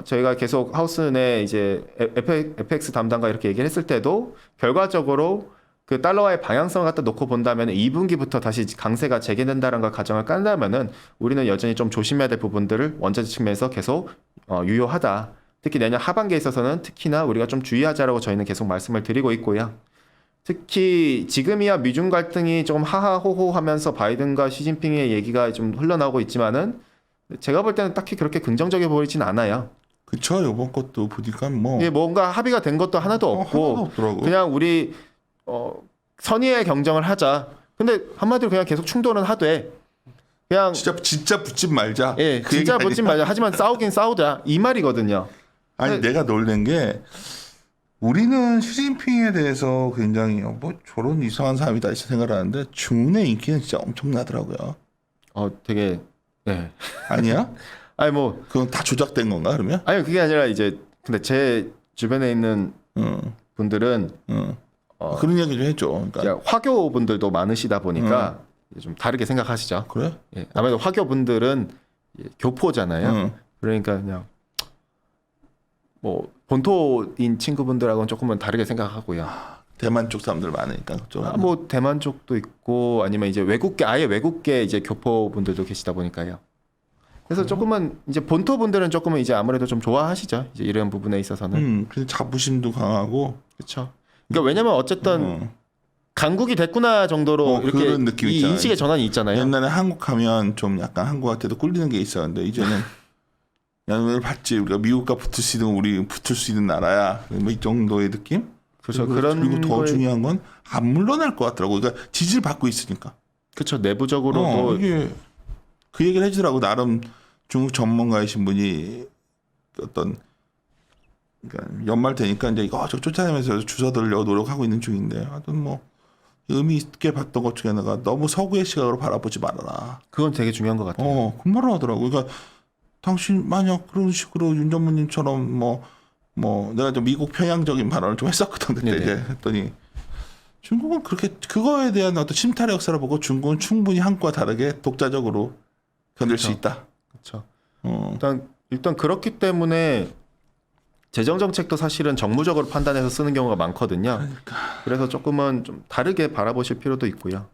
저희가 계속 하우스 내 이제 FX 담당과 이렇게 얘기를 했을 때도 결과적으로 그 달러와의 방향성을 갖다 놓고 본다면 2분기부터 다시 강세가 재개된다는 걸 가정을 깐다면은 우리는 여전히 좀 조심해야 될 부분들을 원자재 측면에서 계속 유효하다. 특히 내년 하반기에 있어서는 특히나 우리가 좀 주의하자라고 저희는 계속 말씀을 드리고 있고요. 특히 지금이야 미중 갈등이 조금 하하호호하면서 바이든과 시진핑의 얘기가 좀 흘러나오고 있지만은 제가 볼 때는 딱히 그렇게 긍정적이 보이진 않아요. 그쵸. 이번 것도 보니까 뭐 이게 뭔가 합의가 된 것도 하나도 없고 하나도 없더라고. 그냥 우리 선의의 경쟁을 하자. 근데 한마디로 그냥 계속 충돌은 하되 그냥 진짜 붙지 말자. 예, 그 진짜 얘기 붙지 말자. 하지만 싸우긴 싸우자. 이 말이거든요. 아니 근데- 내가 놀란 게 우리는 시진핑에 대해서 굉장히 뭐 저런 이상한 사람이다 이렇게 생각하는데 중국의 인기는 진짜 엄청나더라고요. 되게 네. 아니야? 아니 뭐 그건 다 조작된 건가 그러면? 아니 그게 아니라 이제 근데 제 주변에 있는 응, 분들은 응. 그런 얘기 좀 해줘. 그러니까 이제 화교 분들도 많으시다 보니까 좀 다르게 생각하시죠. 그래? 예, 아무래도 화교 분들은 교포잖아요. 응. 그러니까 그냥 뭐 본토인 친구분들하고는 조금은 다르게 생각하고요. 대만 쪽 사람들 많으니까 좀. 뭐 대만 쪽도 있고 아니면 이제 외국계 아예 외국계 이제 교포 분들도 계시다 보니까요. 그래서 조금은 이제 본토 분들은 조금은 이제 아무래도 좀 좋아하시죠. 이제 이런 부분에 있어서는. 그래서 자부심도 강하고. 그렇죠. 그러니까 왜냐면 어쨌든 강국이 됐구나 정도로 이렇게 그런 느낌 이 있잖아요. 인식의 전환이 있잖아요. 옛날에 한국 하면 좀 약간 한국한테도 꿀리는 게 있었는데 이제는 양면을 받지 우리가 미국과 붙을 수 있는 우리 붙을 수 있는 나라야. 뭐 이 정도의 느낌? 그렇죠. 그리고 더 거에- 중요한 건 안 물러날 것 같더라고. 그러니까 지지를 받고 있으니까. 그렇죠. 내부적으로도 이게 그 얘기를 해주더라고. 나름 중국 전문가이신 분이 어떤 그러니까 연말 되니까 이제 이거 저 쫓아내면서 주사 들려고 노력하고 있는 중인데 하여튼 뭐 의미 있게 봤던 것 중에 하나가 너무 서구의 시각으로 바라보지 말아라. 그건 되게 중요한 것 같아요. 그 말을 하더라고. 그러니까 당신 만약 그런 식으로 윤 전무님처럼 뭐 내가 좀 미국 편향적인 발언을 좀 했었거든 그때 네네. 이제 했더니 중국은 그렇게 그거에 대한 어떤 침탈의 역사를 보고 중국은 충분히 한국과 다르게 독자적으로 견딜 수 있다. 그렇죠. 어. 일단 그렇기 때문에 재정 정책도 사실은 정무적으로 판단해서 쓰는 경우가 많거든요. 그래서 조금은 좀 다르게 바라보실 필요도 있고요.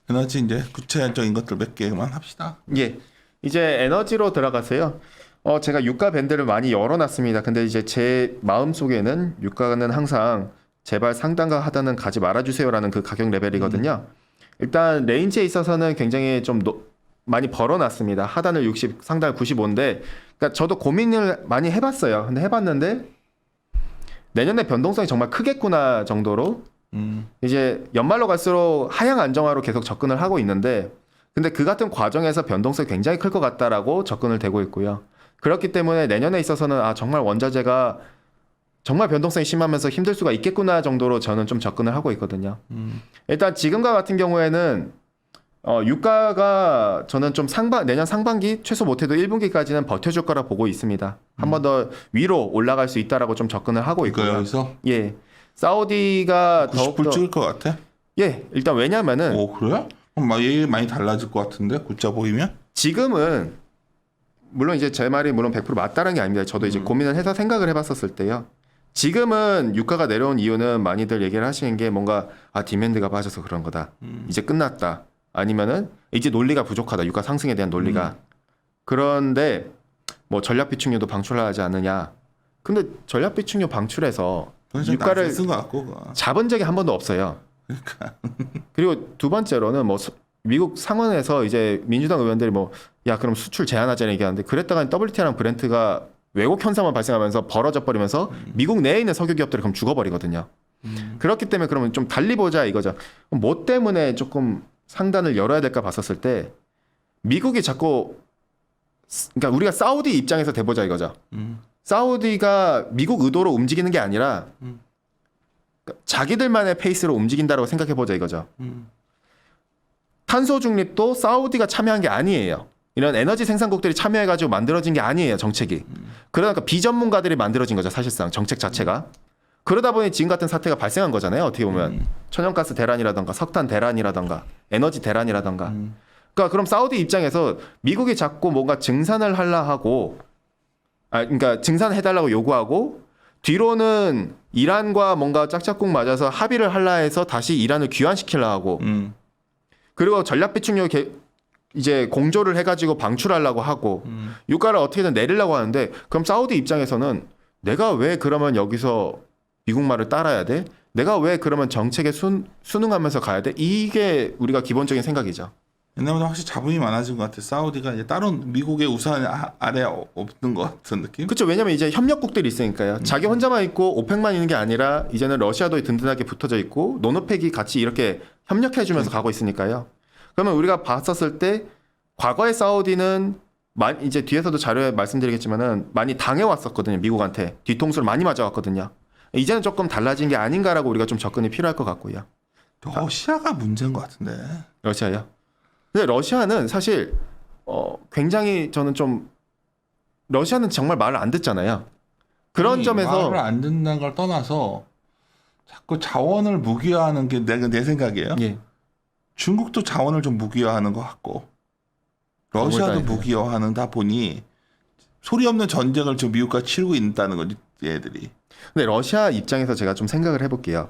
그나지 이제 구체적인 것들 몇 개만 합시다. 예. 이제 에너지로 들어가세요. 제가 유가 밴드를 많이 열어놨습니다. 근데 이제 제 마음 속에는 유가는 항상 제발 상단가 하단은 가지 말아주세요라는 그 가격 레벨이거든요. 일단 레인지에 있어서는 굉장히 좀 많이 벌어놨습니다. 하단을 60, 상단을 95인데, 그러니까 저도 고민을 많이 해봤어요. 근데 해봤는데 내년에 변동성이 정말 크겠구나 정도로 이제 연말로 갈수록 하향 안정화로 계속 접근을 하고 있는데, 근데 그 같은 과정에서 변동성이 굉장히 클 것 같다라고 접근을 되고 있고요. 그렇기 때문에 내년에 있어서는 정말 원자재가 정말 변동성이 심하면서 힘들 수가 있겠구나 정도로 저는 좀 접근을 하고 있거든요. 일단 지금과 같은 경우에는 유가가 저는 좀 내년 상반기 최소 못해도 1분기까지는 버텨줄 거라 보고 있습니다. 한 번 더 위로 올라갈 수 있다라고 좀 접근을 하고 있고요. 여기서 예, 사우디가 90불 더욱더 찍을 것 같아? 예, 일단 왜냐면은 오 그래? 그럼 얘기 많이 달라질 것 같은데 굿자 보이면? 지금은 물론 이제 제 말이 물론 100% 맞다는 게 아닙니다. 저도 이제 고민을 해서 생각을 해봤었을 때요. 지금은 유가가 내려온 이유는 많이들 얘기를 하시는 게 뭔가 디맨드가 빠져서 그런 거다. 이제 끝났다. 아니면은 이제 논리가 부족하다. 유가 상승에 대한 논리가. 그런데 뭐 전략 비축률도 방출하지 않느냐. 근데 전략 비축률 방출해서 유가를 쓴것 같고 그거. 잡은 적이 한 번도 없어요. 그리고 두 번째로는 뭐 미국 상원에서 이제 민주당 의원들이 그럼 수출 제한하자는 얘기하는데 그랬다가 WTI랑 브렌트가 왜곡 현상만 발생하면서 벌어져 버리면서 미국 내에 있는 석유 기업들이 그럼 죽어버리거든요. 그렇기 때문에 그러면 좀 달리 보자 이거죠. 그럼 뭐 때문에 조금 상단을 열어야 될까 봤었을 때 미국이 자꾸 그러니까 우리가 사우디 입장에서 대보자 이거죠. 사우디가 미국 의도로 움직이는 게 아니라 그러니까 자기들만의 페이스로 움직인다고 생각해 보자 이거죠. 탄소 중립도 사우디가 참여한 게 아니에요. 이런 에너지 생산국들이 참여해가지고 만들어진 게 아니에요 정책이. 그러니까 비전문가들이 만들어진 거죠 사실상 정책 자체가. 그러다 보니 지금 같은 사태가 발생한 거잖아요 어떻게 보면. 천연가스 대란이라던가 석탄 대란이라던가 에너지 대란이라던가. 그러니까 그럼 사우디 입장에서 미국이 자꾸 뭔가 증산을 하려 하고, 그러니까 증산해달라고 요구하고 뒤로는 이란과 뭔가 짝짝꿍 맞아서 합의를 하려 해서 다시 이란을 귀환시키려 하고, 그리고 전략 비축료 이제 공조를 해가지고 방출하려고 하고, 유가를 어떻게든 내리려고 하는데, 그럼 사우디 입장에서는 내가 왜 그러면 여기서 미국 말을 따라야 돼? 내가 왜 그러면 정책에 순응하면서 가야 돼? 이게 우리가 기본적인 생각이죠. 옛날보다 확실히 자본이 많아진 것 같아. 사우디가 이제 다른 미국의 우산 아래 없는 것 같은 느낌? 그렇죠. 왜냐면 이제 협력국들이 있으니까요. 자기 혼자만 있고 오펙만 있는 게 아니라 이제는 러시아도 든든하게 붙어져 있고 노노펙이 같이 이렇게 협력해주면서 가고 있으니까요. 그러면 우리가 봤었을 때 과거의 사우디는 이제 뒤에서도 자료에 말씀드리겠지만은 많이 당해왔었거든요. 미국한테 뒤통수를 많이 맞아왔거든요. 이제는 조금 달라진 게 아닌가라고 우리가 좀 접근이 필요할 것 같고요. 러시아가 문제인 것 같은데. 러시아요. 근데 러시아는 사실 굉장히 저는 좀 러시아는 정말 말을 안 듣잖아요. 그런 아니, 점에서 말을 안 듣는 걸 떠나서 자꾸 자원을 무기화하는 게 내 생각이에요. 예. 중국도 자원을 좀 무기화하는 것 같고 러시아도 무기화하는다 보니 소리 없는 전쟁을 지금 미국과 치르고 있다는 거지 얘들이. 근데 러시아 입장에서 제가 좀 생각을 해볼게요.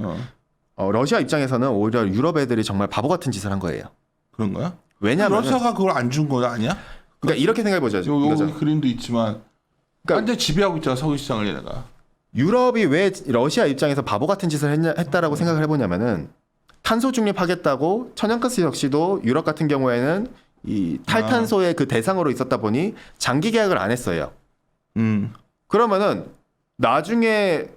러시아 입장에서는 오히려 유럽 애들이 정말 바보 같은 짓을 한 거예요. 그런 거야? 왜냐면 러시아가 그걸 안 준 거 아니야? 그러니까 이렇게 생각해보죠. 여기 그림도 있지만 그러니까 완전 지배하고 있잖아 석유 시장을 얘네가. 유럽이 왜 러시아 입장에서 바보 같은 짓을 했다라고 생각을 해보냐면은 탄소 중립하겠다고 천연가스 역시도 유럽 같은 경우에는 이 탈탄소의 그 대상으로 있었다 보니 장기 계약을 안 했어요. 그러면은 나중에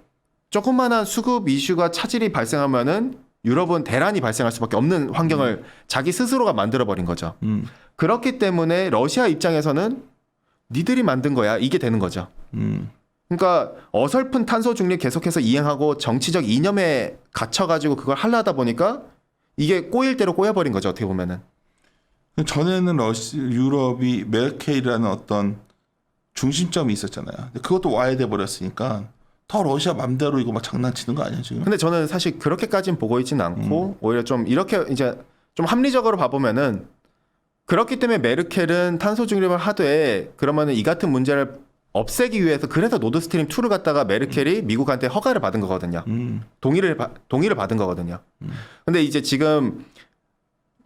조그만한 수급 이슈가 차질이 발생하면은 유럽은 대란이 발생할 수밖에 없는 환경을 자기 스스로가 만들어 버린 거죠. 그렇기 때문에 러시아 입장에서는 니들이 만든 거야 이게 되는 거죠. 그러니까 어설픈 탄소 중립 계속해서 이행하고 정치적 이념에 갇혀가지고 그걸 하려다 보니까 이게 꼬일 대로 꼬여버린 거죠. 어떻게 보면은. 전에는 유럽이 메르켈이라는 어떤 중심점이 있었잖아요. 근데 그것도 와야 돼 버렸으니까 더 러시아 맘대로 이거 막 장난치는 거 아니야 지금? 근데 저는 사실 그렇게까지는 보고 있지는 않고 오히려 좀 이렇게 이제 좀 합리적으로 봐보면은 그렇기 때문에 메르켈은 탄소 중립을 하되 그러면은 이 같은 문제를 없애기 위해서 그래서 노드스트림 2를 갖다가 메르켈이 미국한테 허가를 받은 거거든요. 동의를 받은 거거든요. 근데 이제 지금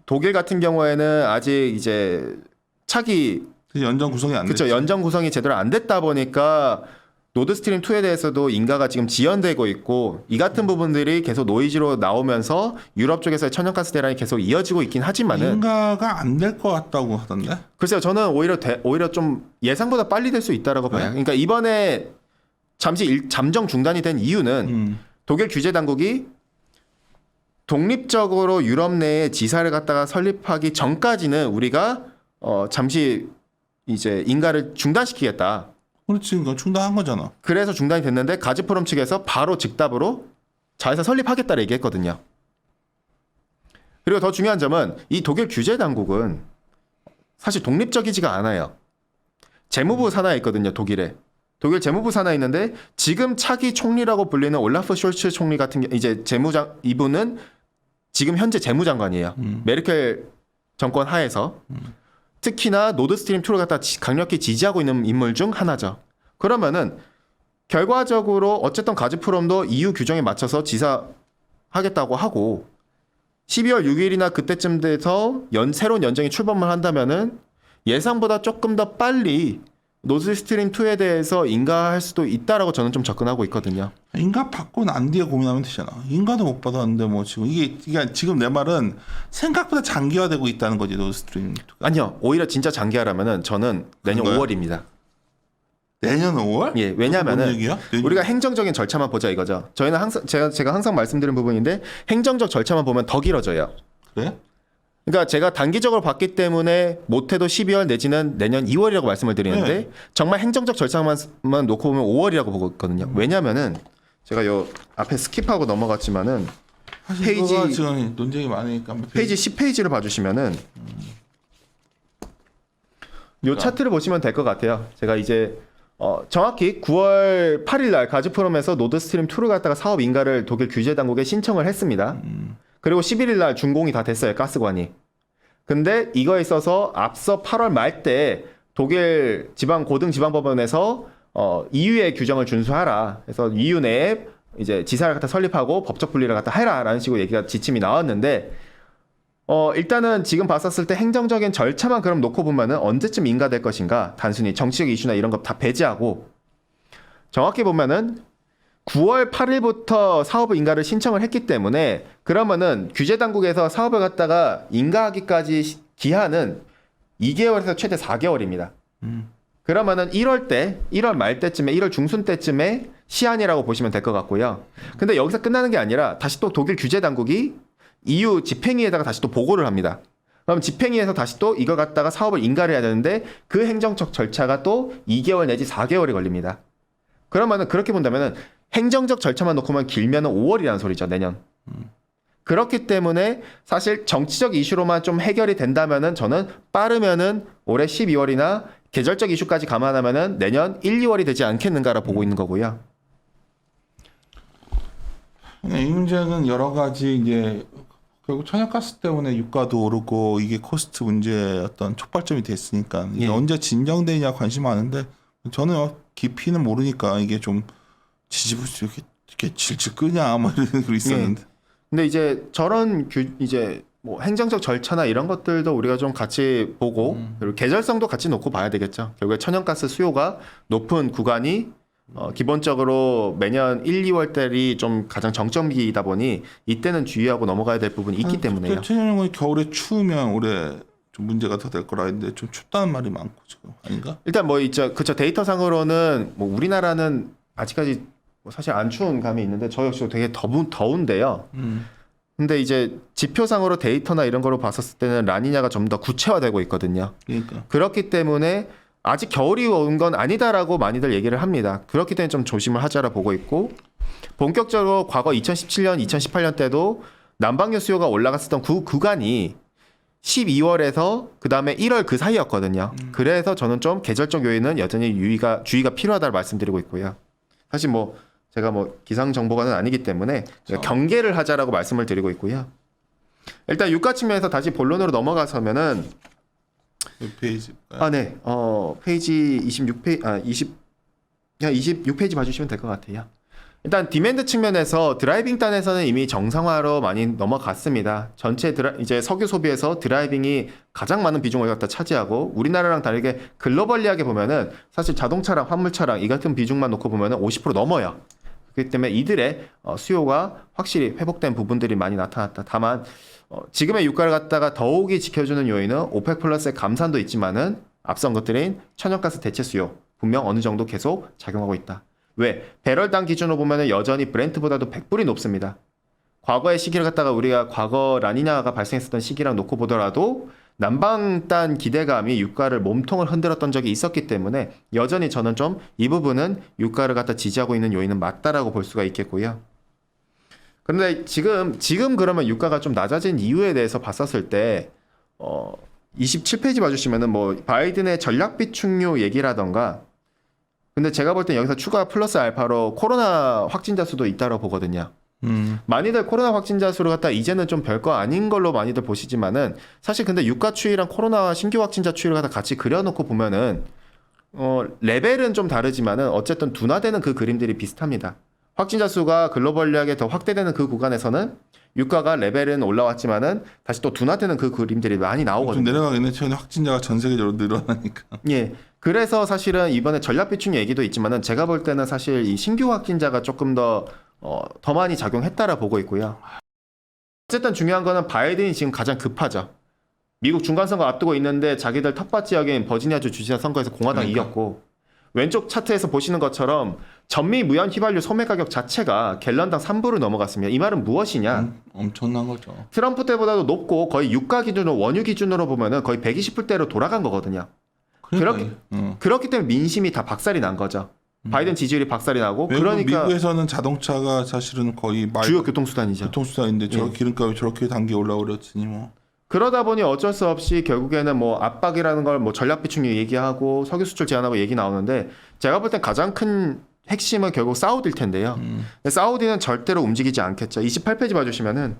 독일 같은 경우에는 아직 이제 차기 연장 구성이 안 됐죠. 그렇죠. 연장 구성이 제대로 안 됐다 보니까 노드스트림 2에 대해서도 인가가 지금 지연되고 있고 이 같은 부분들이 계속 노이즈로 나오면서 유럽 쪽에서의 천연가스 대란이 계속 이어지고 있긴 하지만은 인가가 안 될 것 같다고 하던데. 글쎄요. 저는 오히려 좀 예상보다 빨리 될 수 있다라고 봐요. 그러니까 이번에 잠시 잠정 중단이 된 이유는 독일 규제 당국이 독립적으로 유럽 내에 지사를 갖다가 설립하기 전까지는 우리가 잠시 이제 인가를 중단시키겠다. 그렇지, 이거 중단한 거잖아. 그래서 중단이 됐는데 가즈프롬 측에서 바로 즉답으로 자회사 설립하겠다고 얘기했거든요. 그리고 더 중요한 점은 이 독일 규제 당국은 사실 독립적이지가 않아요. 재무부 산하에 있거든요, 독일에. 독일 재무부 산하에 있는데 지금 차기 총리라고 불리는 올라프 숄츠 총리 같은 게 이제 이분은 지금 현재 재무장관이에요. 메르켈 정권 하에서. 특히나 노드스트림 2를 갖다 강력히 지지하고 있는 인물 중 하나죠. 그러면은 결과적으로 어쨌든 가즈프롬도 EU 규정에 맞춰서 지사하겠다고 하고 12월 6일이나 그때쯤 돼서 새로운 연정이 출범을 한다면은 예상보다 조금 더 빨리 노드스트림 2에 대해서 인가할 수도 있다라고 저는 좀 접근하고 있거든요. 인가 받고 난 뒤에 고민하면 되잖아. 인가도 못 받았는데 뭐 지금 이게 지금 내 말은 생각보다 장기화되고 있다는 거지 노드스트림. 아니요, 오히려 진짜 장기화라면은 저는 내년 그거요? 5월입니다. 내년 5월? 예, 왜냐하면은 뭔 얘기야? 우리가 행정적인 절차만 보자 이거죠. 저희는 항상 제가 항상 말씀드리는 부분인데 행정적 절차만 보면 더 길어져요. 그래? 그러니까 제가 단기적으로 봤기 때문에 못해도 12월 내지는 내년 2월이라고 말씀을 드리는데 네. 정말 행정적 절차만 놓고 보면 5월이라고 보고 있거든요. 왜냐면은 제가 요 앞에 스킵하고 넘어갔지만은 페이지 지금 논쟁이 많으니까 페이지 10페이지를 봐주시면은 요 차트를 보시면 될 것 같아요. 제가 이제 정확히 9월 8일 날 가즈프롬에서 노드스트림 2를 갖다가 사업 인가를 독일 규제 당국에 신청을 했습니다. 그리고 11일 날 준공이 다 됐어요. 가스관이. 근데 이거에 있어서 앞서 8월 말 때 독일 고등지방법원에서 EU의 규정을 준수하라. 그래서 EU 내에 이제 지사를 갖다 설립하고 법적 분리를 갖다 해라라는 식으로 얘기가 지침이 나왔는데 일단은 지금 봤었을 때 행정적인 절차만 그럼 놓고 보면은 언제쯤 인가될 것인가? 단순히 정치적 이슈나 이런 거 다 배제하고 정확히 보면은 9월 8일부터 사업을 인가를 신청을 했기 때문에 그러면은 규제 당국에서 사업을 갖다가 인가하기까지 기한은 2개월에서 최대 4개월입니다. 그러면은 1월 말 때쯤에 1월 중순 때쯤에 시한이라고 보시면 될 것 같고요. 근데 여기서 끝나는 게 아니라 다시 또 독일 규제 당국이 EU 집행위에다가 다시 또 보고를 합니다. 그럼 집행위에서 다시 또 이걸 갖다가 사업을 인가를 해야 되는데 그 행정적 절차가 또 2개월 내지 4개월이 걸립니다. 그러면은 그렇게 본다면은 행정적 절차만 놓고만 길면은 5월이라는 소리죠, 내년. 그렇기 때문에 사실 정치적 이슈로만 좀 해결이 된다면은 저는 빠르면은 올해 12월이나 계절적 이슈까지 감안하면은 내년 1, 2월이 되지 않겠는가라 보고 있는 거고요. 이 문제는 여러 가지 이제 결국 천연가스 때문에 유가도 오르고 이게 코스트 문제의 어떤 촉발점이 됐으니까 이게 예. 언제 진정되냐 관심 많은데 저는 깊이는 모르니까 이게 좀 이렇게 질질 끄냐 뭐 이런 거 있었는데. 근데 이제 저런 이제 뭐 행정적 절차나 이런 것들도 우리가 좀 같이 보고 그리고 계절성도 같이 놓고 봐야 되겠죠. 결국에 천연가스 수요가 높은 구간이 기본적으로 매년 1, 2월 달이 좀 가장 정점기이다 보니 이때는 주의하고 넘어가야 될 부분이 있기 때문에요. 최근에 겨울에 추우면 올해 좀 문제가 더 될 거라 했는데 좀 춥다는 말이 많고 지금 아닌가? 일단 뭐 있죠. 그쵸. 데이터상으로는 뭐 우리나라는 아직까지 뭐 사실 안 추운 감이 있는데 저 역시도 되게 더운데요. 근데 이제 지표상으로 데이터나 이런 거로 봤었을 때는 라니냐가 좀 더 구체화되고 있거든요. 그러니까. 그렇기 때문에 아직 겨울이 온 건 아니다라고 많이들 얘기를 합니다. 그렇기 때문에 좀 조심을 하자라 보고 있고 본격적으로 과거 2017년, 2018년 때도 난방유 수요가 올라갔었던 그 구간이 12월에서 그 다음에 1월 그 사이였거든요. 그래서 저는 좀 계절적 요인은 여전히 주의가 필요하다고 말씀드리고 있고요. 사실 뭐 제가 뭐 기상 정보관은 아니기 때문에 경계를 하자라고 말씀을 드리고 있고요. 일단 유가 측면에서 다시 본론으로 넘어가서면은 몇 페이지? 네. 페이지 26페이지 봐주시면 될 것 같아요. 일단 디맨드 측면에서 드라이빙 단에서는 이미 정상화로 많이 넘어갔습니다. 전체 이제 석유 소비에서 드라이빙이 가장 많은 비중을 갖다 차지하고 우리나라랑 다르게 글로벌리하게 보면은 사실 자동차랑 화물차랑 이 같은 비중만 놓고 보면은 50% 넘어요. 그렇기 때문에 이들의 수요가 확실히 회복된 부분들이 많이 나타났다. 다만 지금의 유가를 갖다가 더욱이 지켜주는 요인은 오펙 플러스의 감산도 있지만은 앞선 것들인 천연가스 대체 수요 분명 어느 정도 계속 작용하고 있다. 왜? 배럴당 기준으로 보면은 여전히 브렌트보다도 100불이 높습니다. 과거의 시기를 갖다가 우리가 과거 라니냐가 발생했었던 시기랑 놓고 보더라도 난방단 기대감이 유가를 몸통을 흔들었던 적이 있었기 때문에 여전히 저는 좀 이 부분은 유가를 갖다 지지하고 있는 요인은 맞다라고 볼 수가 있겠고요. 그런데 지금 그러면 유가가 좀 낮아진 이유에 대해서 봤었을 때 27페이지 봐주시면은 뭐 바이든의 전략 비축류 얘기라던가 근데 제가 볼 땐 여기서 추가 플러스 알파로 코로나 확진자 수도 있다고 보거든요. 많이들 코로나 확진자 수를 갖다 이제는 좀 별거 아닌 걸로 많이들 보시지만은 사실 근데 유가 추이랑 코로나 신규 확진자 추이를 갖다 같이 그려놓고 보면은 레벨은 좀 다르지만은 어쨌든 둔화되는 그 그림들이 비슷합니다. 확진자 수가 글로벌리하게 더 확대되는 그 구간에서는 유가가 레벨은 올라왔지만은 다시 또 둔화되는 그 그림들이 많이 나오거든요. 좀 내려가겠네. 최근에 확진자가 전 세계적으로 늘어나니까. 예. 그래서 사실은 이번에 전략 비축 얘기도 있지만은 제가 볼 때는 사실 이 신규 확진자가 조금 더 많이 작용했다라 보고 있고요. 어쨌든 중요한 거는 바이든이 지금 가장 급하죠. 미국 중간선거 앞두고 있는데 자기들 텃밭 지역인 버지니아주 주지사 선거에서 공화당 이겼고 왼쪽 차트에서 보시는 것처럼 전미 무연 휘발유 소매 가격 자체가 갤런당 3불을 넘어갔습니다. 이 말은 무엇이냐? 엄청난 거죠. 트럼프 때보다도 높고 거의 유가 기준으로 원유 기준으로 보면은 거의 120불대로 돌아간 거거든요. 그렇기 때문에 민심이 다 박살이 난 거죠. 바이든 지지율이 박살이 나고 그러니까 미국에서는 자동차가 사실은 거의 주요 교통수단이죠. 교통수단인데 저 기름값이 저렇게 단계 올라오렸으니 뭐. 그러다 보니 어쩔 수 없이 결국에는 뭐 압박이라는 걸 뭐 전략 비축유 얘기하고 석유 수출 제한하고 얘기 나오는데 제가 볼 땐 가장 큰 핵심은 결국 사우디일 텐데요. 사우디는 절대로 움직이지 않겠죠. 28페이지 봐주시면은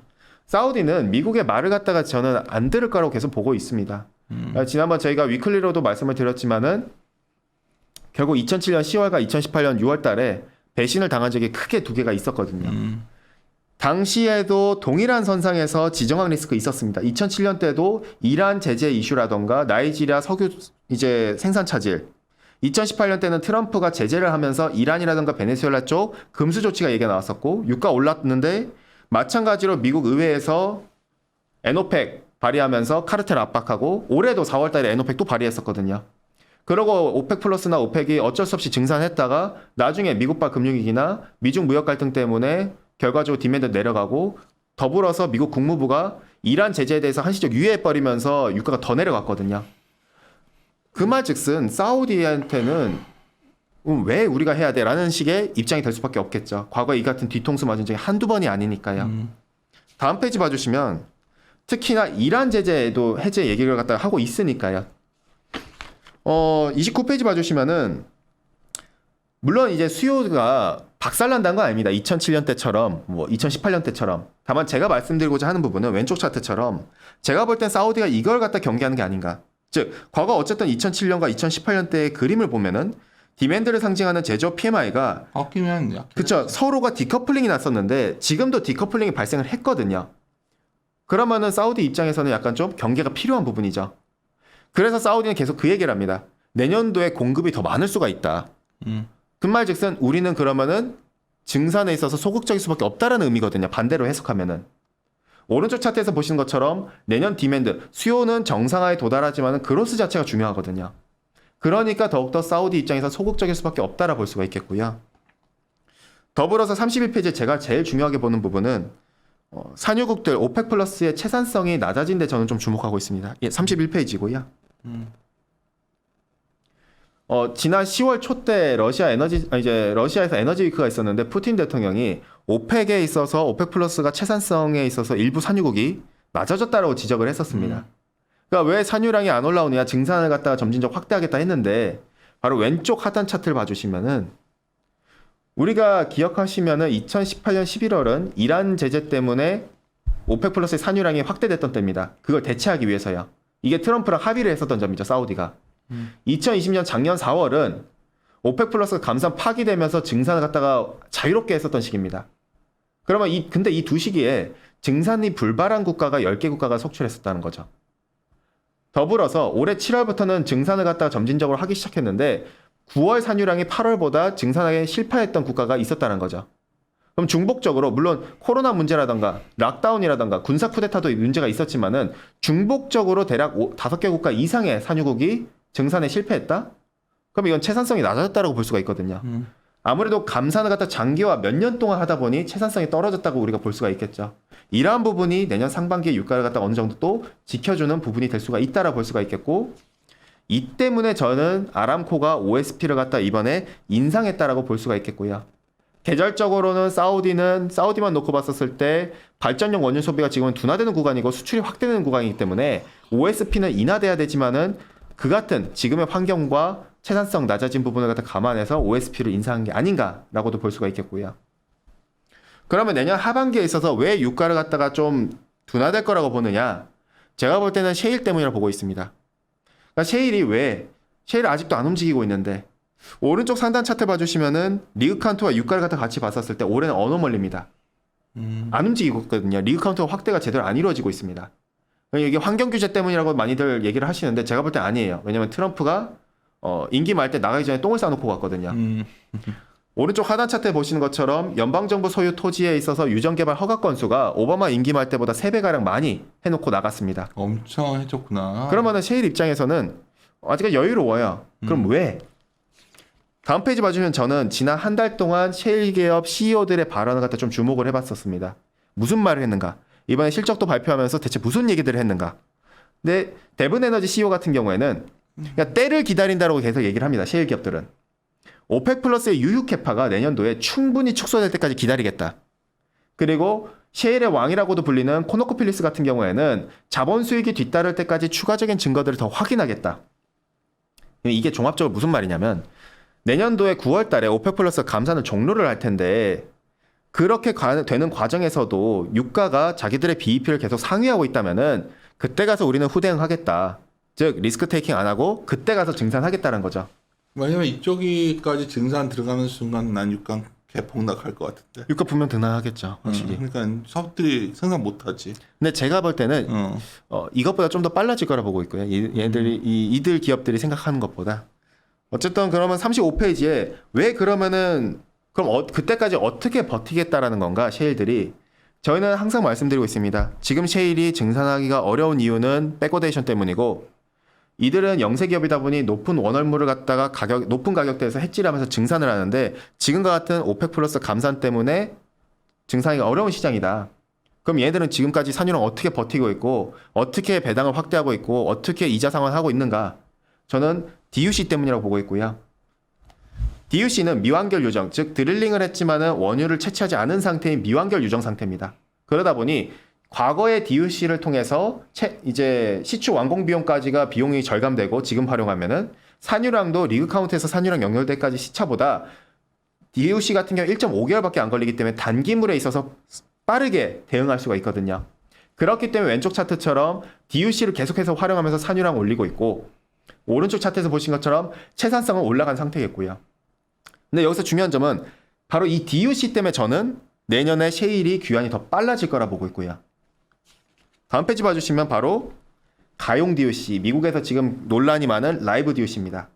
사우디는 미국의 말을 갖다가 저는 안 들을 거라고 계속 보고 있습니다. 지난번 저희가 위클리로도 말씀을 드렸지만은 결국 2007년 10월과 2018년 6월 달에 배신을 당한 적이 크게 두 개가 있었거든요. 당시에도 동일한 선상에서 지정학 리스크 있었습니다. 2007년 때도 이란 제재 이슈라던가 나이지리아 석유 이제 생산 차질. 2018년 때는 트럼프가 제재를 하면서 이란이라던가 베네수엘라 쪽 금수 조치가 얘기가 나왔었고 유가 올랐는데 마찬가지로 미국 의회에서 에노펙 발의하면서 카르텔 압박하고 올해도 4월 달에 에노펙 또 발의했었거든요. 그러고 오펙 플러스나 오펙이 어쩔 수 없이 증산했다가 나중에 미국발 금융위기나 미중 무역 갈등 때문에 결과적으로 디맨드 내려가고 더불어서 미국 국무부가 이란 제재에 대해서 한시적 유예해버리면서 유가가 더 내려갔거든요. 그 말즉슨 사우디한테는 왜 우리가 해야 돼? 라는 식의 입장이 될 수밖에 없겠죠. 과거에 이 같은 뒤통수 맞은 적이 한두 번이 아니니까요. 다음 페이지 봐주시면 특히나 이란 제재에도 해제 얘기를 갖다가 하고 있으니까요. 29페이지 봐주시면은 물론 이제 수요가 박살난다는 건 아닙니다. 2007년 때처럼 뭐 2018년 때처럼. 다만 제가 말씀드리고자 하는 부분은 왼쪽 차트처럼 제가 볼 땐 사우디가 이걸 갖다 경계하는 게 아닌가. 즉 과거 어쨌든 2007년과 2018년 때의 그림을 보면은 디맨드를 상징하는 제조업 PMI가 그쵸 서로가 디커플링이 났었는데 지금도 디커플링이 발생을 했거든요. 그러면은 사우디 입장에서는 약간 좀 경계가 필요한 부분이죠. 그래서 사우디는 계속 그 얘기를 합니다. 내년도에 공급이 더 많을 수가 있다. 그 말즉슨 우리는 그러면은 증산에 있어서 소극적일 수밖에 없다라는 의미거든요. 반대로 해석하면은. 오른쪽 차트에서 보시는 것처럼 내년 디맨드, 수요는 정상화에 도달하지만 그로스 자체가 중요하거든요. 그러니까 더욱더 사우디 입장에서 소극적일 수밖에 없다라 볼 수가 있겠고요. 더불어서 31페이지에 제가 제일 중요하게 보는 부분은 산유국들 오펙 플러스의 채산성이 낮아진 데 저는 좀 주목하고 있습니다. 예, 31페이지고요. 지난 10월 초 때 러시아에서 에너지 위크가 있었는데 푸틴 대통령이 오펙에 있어서 오펙 플러스가 채산성에 있어서 일부 산유국이 낮아졌다라고 지적을 했었습니다. 그러니까 왜 산유량이 안 올라오느냐 증산을 갖다가 점진적 확대하겠다 했는데 바로 왼쪽 하단 차트를 봐주시면은 우리가 기억하시면은 2018년 11월은 이란 제재 때문에 오펙 플러스의 산유량이 확대됐던 때입니다. 그걸 대체하기 위해서요. 이게 트럼프랑 합의를 했었던 점이죠, 사우디가. 2020년 작년 4월은 오펙 플러스 감산 파기되면서 증산을 갖다가 자유롭게 했었던 시기입니다. 그러면 근데 이 두 시기에 증산이 불발한 국가가 10개 국가가 속출했었다는 거죠. 더불어서 올해 7월부터는 증산을 갖다가 점진적으로 하기 시작했는데 9월 산유량이 8월보다 증산하게 실패했던 국가가 있었다는 거죠. 그럼 중복적으로 물론 코로나 문제라던가 락다운이라던가 군사 쿠데타도 문제가 있었지만은 중복적으로 대략 5개 국가 이상의 산유국이 증산에 실패했다? 그럼 이건 채산성이 낮아졌다고 볼 수가 있거든요. 아무래도 감산을 갖다 장기화 몇 년 동안 하다 보니 채산성이 떨어졌다고 우리가 볼 수가 있겠죠. 이러한 부분이 내년 상반기에 유가를 갖다 어느 정도 또 지켜주는 부분이 될 수가 있다라 볼 수가 있겠고 이 때문에 저는 아람코가 OSP를 갖다 이번에 인상했다라고 볼 수가 있겠고요. 계절적으로는 사우디만 놓고 봤었을 때 발전용 원유 소비가 지금은 둔화되는 구간이고 수출이 확대되는 구간이기 때문에 OSP는 인하돼야 되지만은 그 같은 지금의 환경과 채산성 낮아진 부분을 갖다 감안해서 OSP를 인상한 게 아닌가라고도 볼 수가 있겠고요. 그러면 내년 하반기에 있어서 왜 유가를 갖다가 좀 둔화될 거라고 보느냐? 제가 볼 때는 셰일 때문이라고 보고 있습니다. 그러니까 셰일이 아직도 안 움직이고 있는데 오른쪽 상단 차트 봐주시면은 리그 카운트와 유가를 갖다 같이 봤었을 때 올해는 어노멀리입니다. 안 움직이고 있거든요. 리그 카운트가 확대가 제대로 안 이루어지고 있습니다. 이게 환경 규제 때문이라고 많이들 얘기를 하시는데 제가 볼 때 아니에요. 왜냐면 트럼프가 임기 말 때 나가기 전에 똥을 싸놓고 갔거든요. 오른쪽 하단 차트에 보시는 것처럼 연방정부 소유 토지에 있어서 유전개발 허가 건수가 오바마 임기 말 때보다 3배가량 많이 해놓고 나갔습니다. 엄청 해줬구나. 그러면은 셰일 입장에서는 아직 여유로워요. 그럼 왜? 다음 페이지 봐주면 저는 지난 한 달 동안 셰일 기업 CEO들의 발언을 갖다 좀 주목을 해봤었습니다. 무슨 말을 했는가? 이번에 실적도 발표하면서 대체 무슨 얘기들을 했는가? 근데 데븐에너지 CEO 같은 경우에는 그냥 때를 기다린다라고 계속 얘기를 합니다. 셰일 기업들은. 오펙 플러스의 유휴 캐파가 내년도에 충분히 축소될 때까지 기다리겠다. 그리고 셰일의 왕이라고도 불리는 코노코필리스 같은 경우에는 자본 수익이 뒤따를 때까지 추가적인 증거들을 더 확인하겠다. 이게 종합적으로 무슨 말이냐면 내년도에 9월 달에 오펙 플러스 감산을 종료를 할 텐데 그렇게 되는 과정에서도 유가가 자기들의 BEP를 계속 상회하고 있다면은 그때 가서 우리는 후대응하겠다. 즉 리스크 테이킹 안 하고 그때 가서 증산하겠다는 거죠. 왜냐면 이쪽이까지 증산 들어가는 순간 난 유가 개폭락할 것 같은데. 유가 분명 등락하겠죠. 확실히. 그러니까 사업들이 생산 못하지. 근데 제가 볼 때는 이것보다 좀 더 빨라질 거라 보고 있고요. 얘들이 이들 기업들이 생각하는 것보다. 어쨌든 그러면 35페이지에 왜 그러면은 그럼 그때까지 어떻게 버티겠다라는 건가 셰일들이. 저희는 항상 말씀드리고 있습니다. 지금 셰일이 증산하기가 어려운 이유는 백워데이션 때문이고 이들은 영세 기업이다 보니 높은 원월물을 갖다가 높은 가격대에서 해지를 하면서 증산을 하는데 지금과 같은 오펙 플러스 감산 때문에 증산하기가 어려운 시장이다. 그럼 얘네들은 지금까지 산유랑 어떻게 버티고 있고 어떻게 배당을 확대하고 있고 어떻게 이자 상환을 하고 있는가? 저는 DUC 때문이라고 보고 있고요. DUC는 미완결 유정, 즉 드릴링을 했지만은 원유를 채취하지 않은 상태인 미완결 유정 상태입니다. 그러다 보니 과거의 DUC를 통해서 이제 시추 완공 비용까지가 비용이 절감되고 지금 활용하면은 산유량도 리그 카운트에서 산유량 연결돼까지 시차보다 DUC 같은 경우 1.5개월밖에 안 걸리기 때문에 단기물에 있어서 빠르게 대응할 수가 있거든요. 그렇기 때문에 왼쪽 차트처럼 DUC를 계속해서 활용하면서 산유량 올리고 있고 오른쪽 차트에서 보신 것처럼 채산성은 올라간 상태겠고요. 근데 여기서 중요한 점은 바로 이 DUC 때문에 저는 내년에 셰일이 귀환이 더 빨라질 거라 보고 있고요. 다음 페이지 봐주시면 바로 가용 DUC, 미국에서 지금 논란이 많은 라이브 DUC입니다.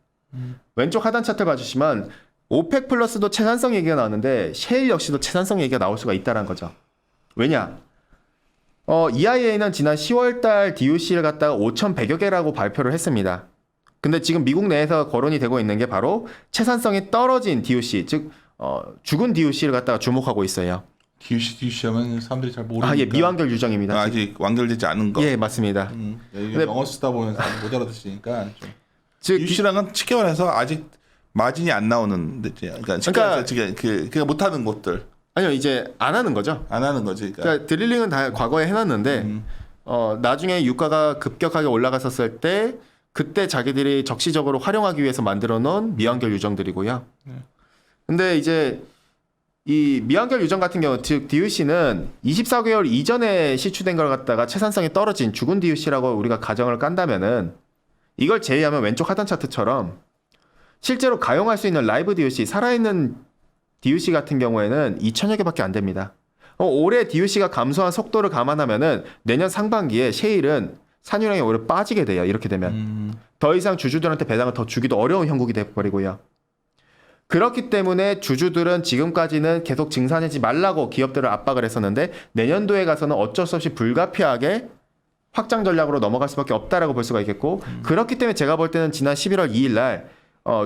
왼쪽 하단 차트 봐주시면 오펙 플러스도 채산성 얘기가 나왔는데 셰일 역시도 채산성 얘기가 나올 수가 있다는 거죠. 왜냐? EIA는 지난 10월달 DUC를 갖다가 5,100여 개라고 발표를 했습니다. 근데 지금 미국 내에서 거론이 되고 있는 게 바로 채산성이 떨어진 DUC, 즉 죽은 DUC를 갖다가 주목하고 있어요. DUC 하면 사람들이 잘 모르니까. 예, 미완결 유정입니다. 아직 완결되지 않은 거. 예, 맞습니다. 근데 영어 쓰다 보면 못 알아듣으니까 좀. 즉 DUC랑은 쉽게 말해서 아직 마진이 안 나오는 데지. 그러니까 그러니까 못 하는 곳들. 아니요, 이제 안 하는 거죠. 안 하는 거지. 그러니까 드릴링은 다 과거에 해놨는데 나중에 유가가 급격하게 올라갔었을 때 그때 자기들이 적시적으로 활용하기 위해서 만들어 놓은 미완결 유정들이고요. 근데 이제 이 미완결 유정 같은 경우 즉 DUC는 24개월 이전에 시추된 걸 갖다가 채산성이 떨어진 죽은 DUC라고 우리가 가정을 깐다면은 이걸 제외하면 왼쪽 하단 차트처럼 실제로 가용할 수 있는 라이브 DUC 살아있는 DUC 같은 경우에는 2,000여 개밖에 안 됩니다. 올해 DUC가 감소한 속도를 감안하면은 내년 상반기에 셰일은 산유량이 오히려 빠지게 돼요. 이렇게 되면 더 이상 주주들한테 배당을 더 주기도 어려운 형국이 돼버리고요. 그렇기 때문에 주주들은 지금까지는 계속 증산하지 말라고 기업들을 압박을 했었는데 내년도에 가서는 어쩔 수 없이 불가피하게 확장 전략으로 넘어갈 수밖에 없다라고 볼 수가 있겠고 그렇기 때문에 제가 볼 때는 지난 11월 2일 날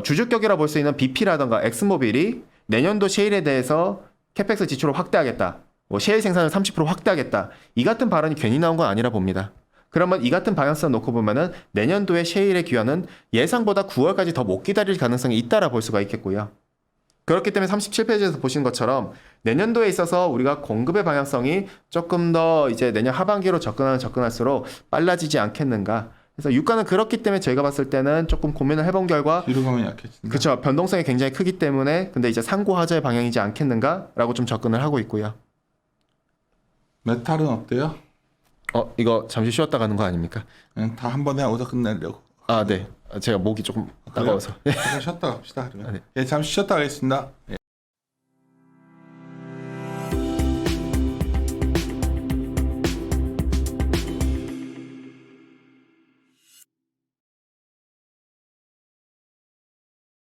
주주격이라 볼 수 있는 BP라던가 엑스모빌이 내년도 셰일에 대해서 캐펙스 지출을 확대하겠다. 셰일 생산을 30% 확대하겠다. 이 같은 발언이 괜히 나온 건 아니라 봅니다. 그러면 이 같은 방향성 놓고 보면은 내년도에 셰일의 귀환은 예상보다 9월까지 더 못 기다릴 가능성이 있다라 볼 수가 있겠고요. 그렇기 때문에 37페이지에서 보신 것처럼 내년도에 있어서 우리가 공급의 방향성이 조금 더 이제 내년 하반기로 접근할수록 빨라지지 않겠는가. 그래서 유가는 그렇기 때문에 저희가 봤을 때는 조금 고민을 해본 결과 뒤로 가면 약해진다. 그렇죠. 변동성이 굉장히 크기 때문에 근데 이제 상고하자의 방향이지 않겠는가라고 좀 접근을 하고 있고요. 메탈은 어때요? 이거 잠시 쉬었다 가는 거 아닙니까? 그냥 다 한 번에 하고서 끝내려고. 아, 네. 제가 목이 조금 따가워서. 잠깐 쉬었다 갑시다. 그러면. 네. 예, 잠시 쉬었다 가겠습니다. 예.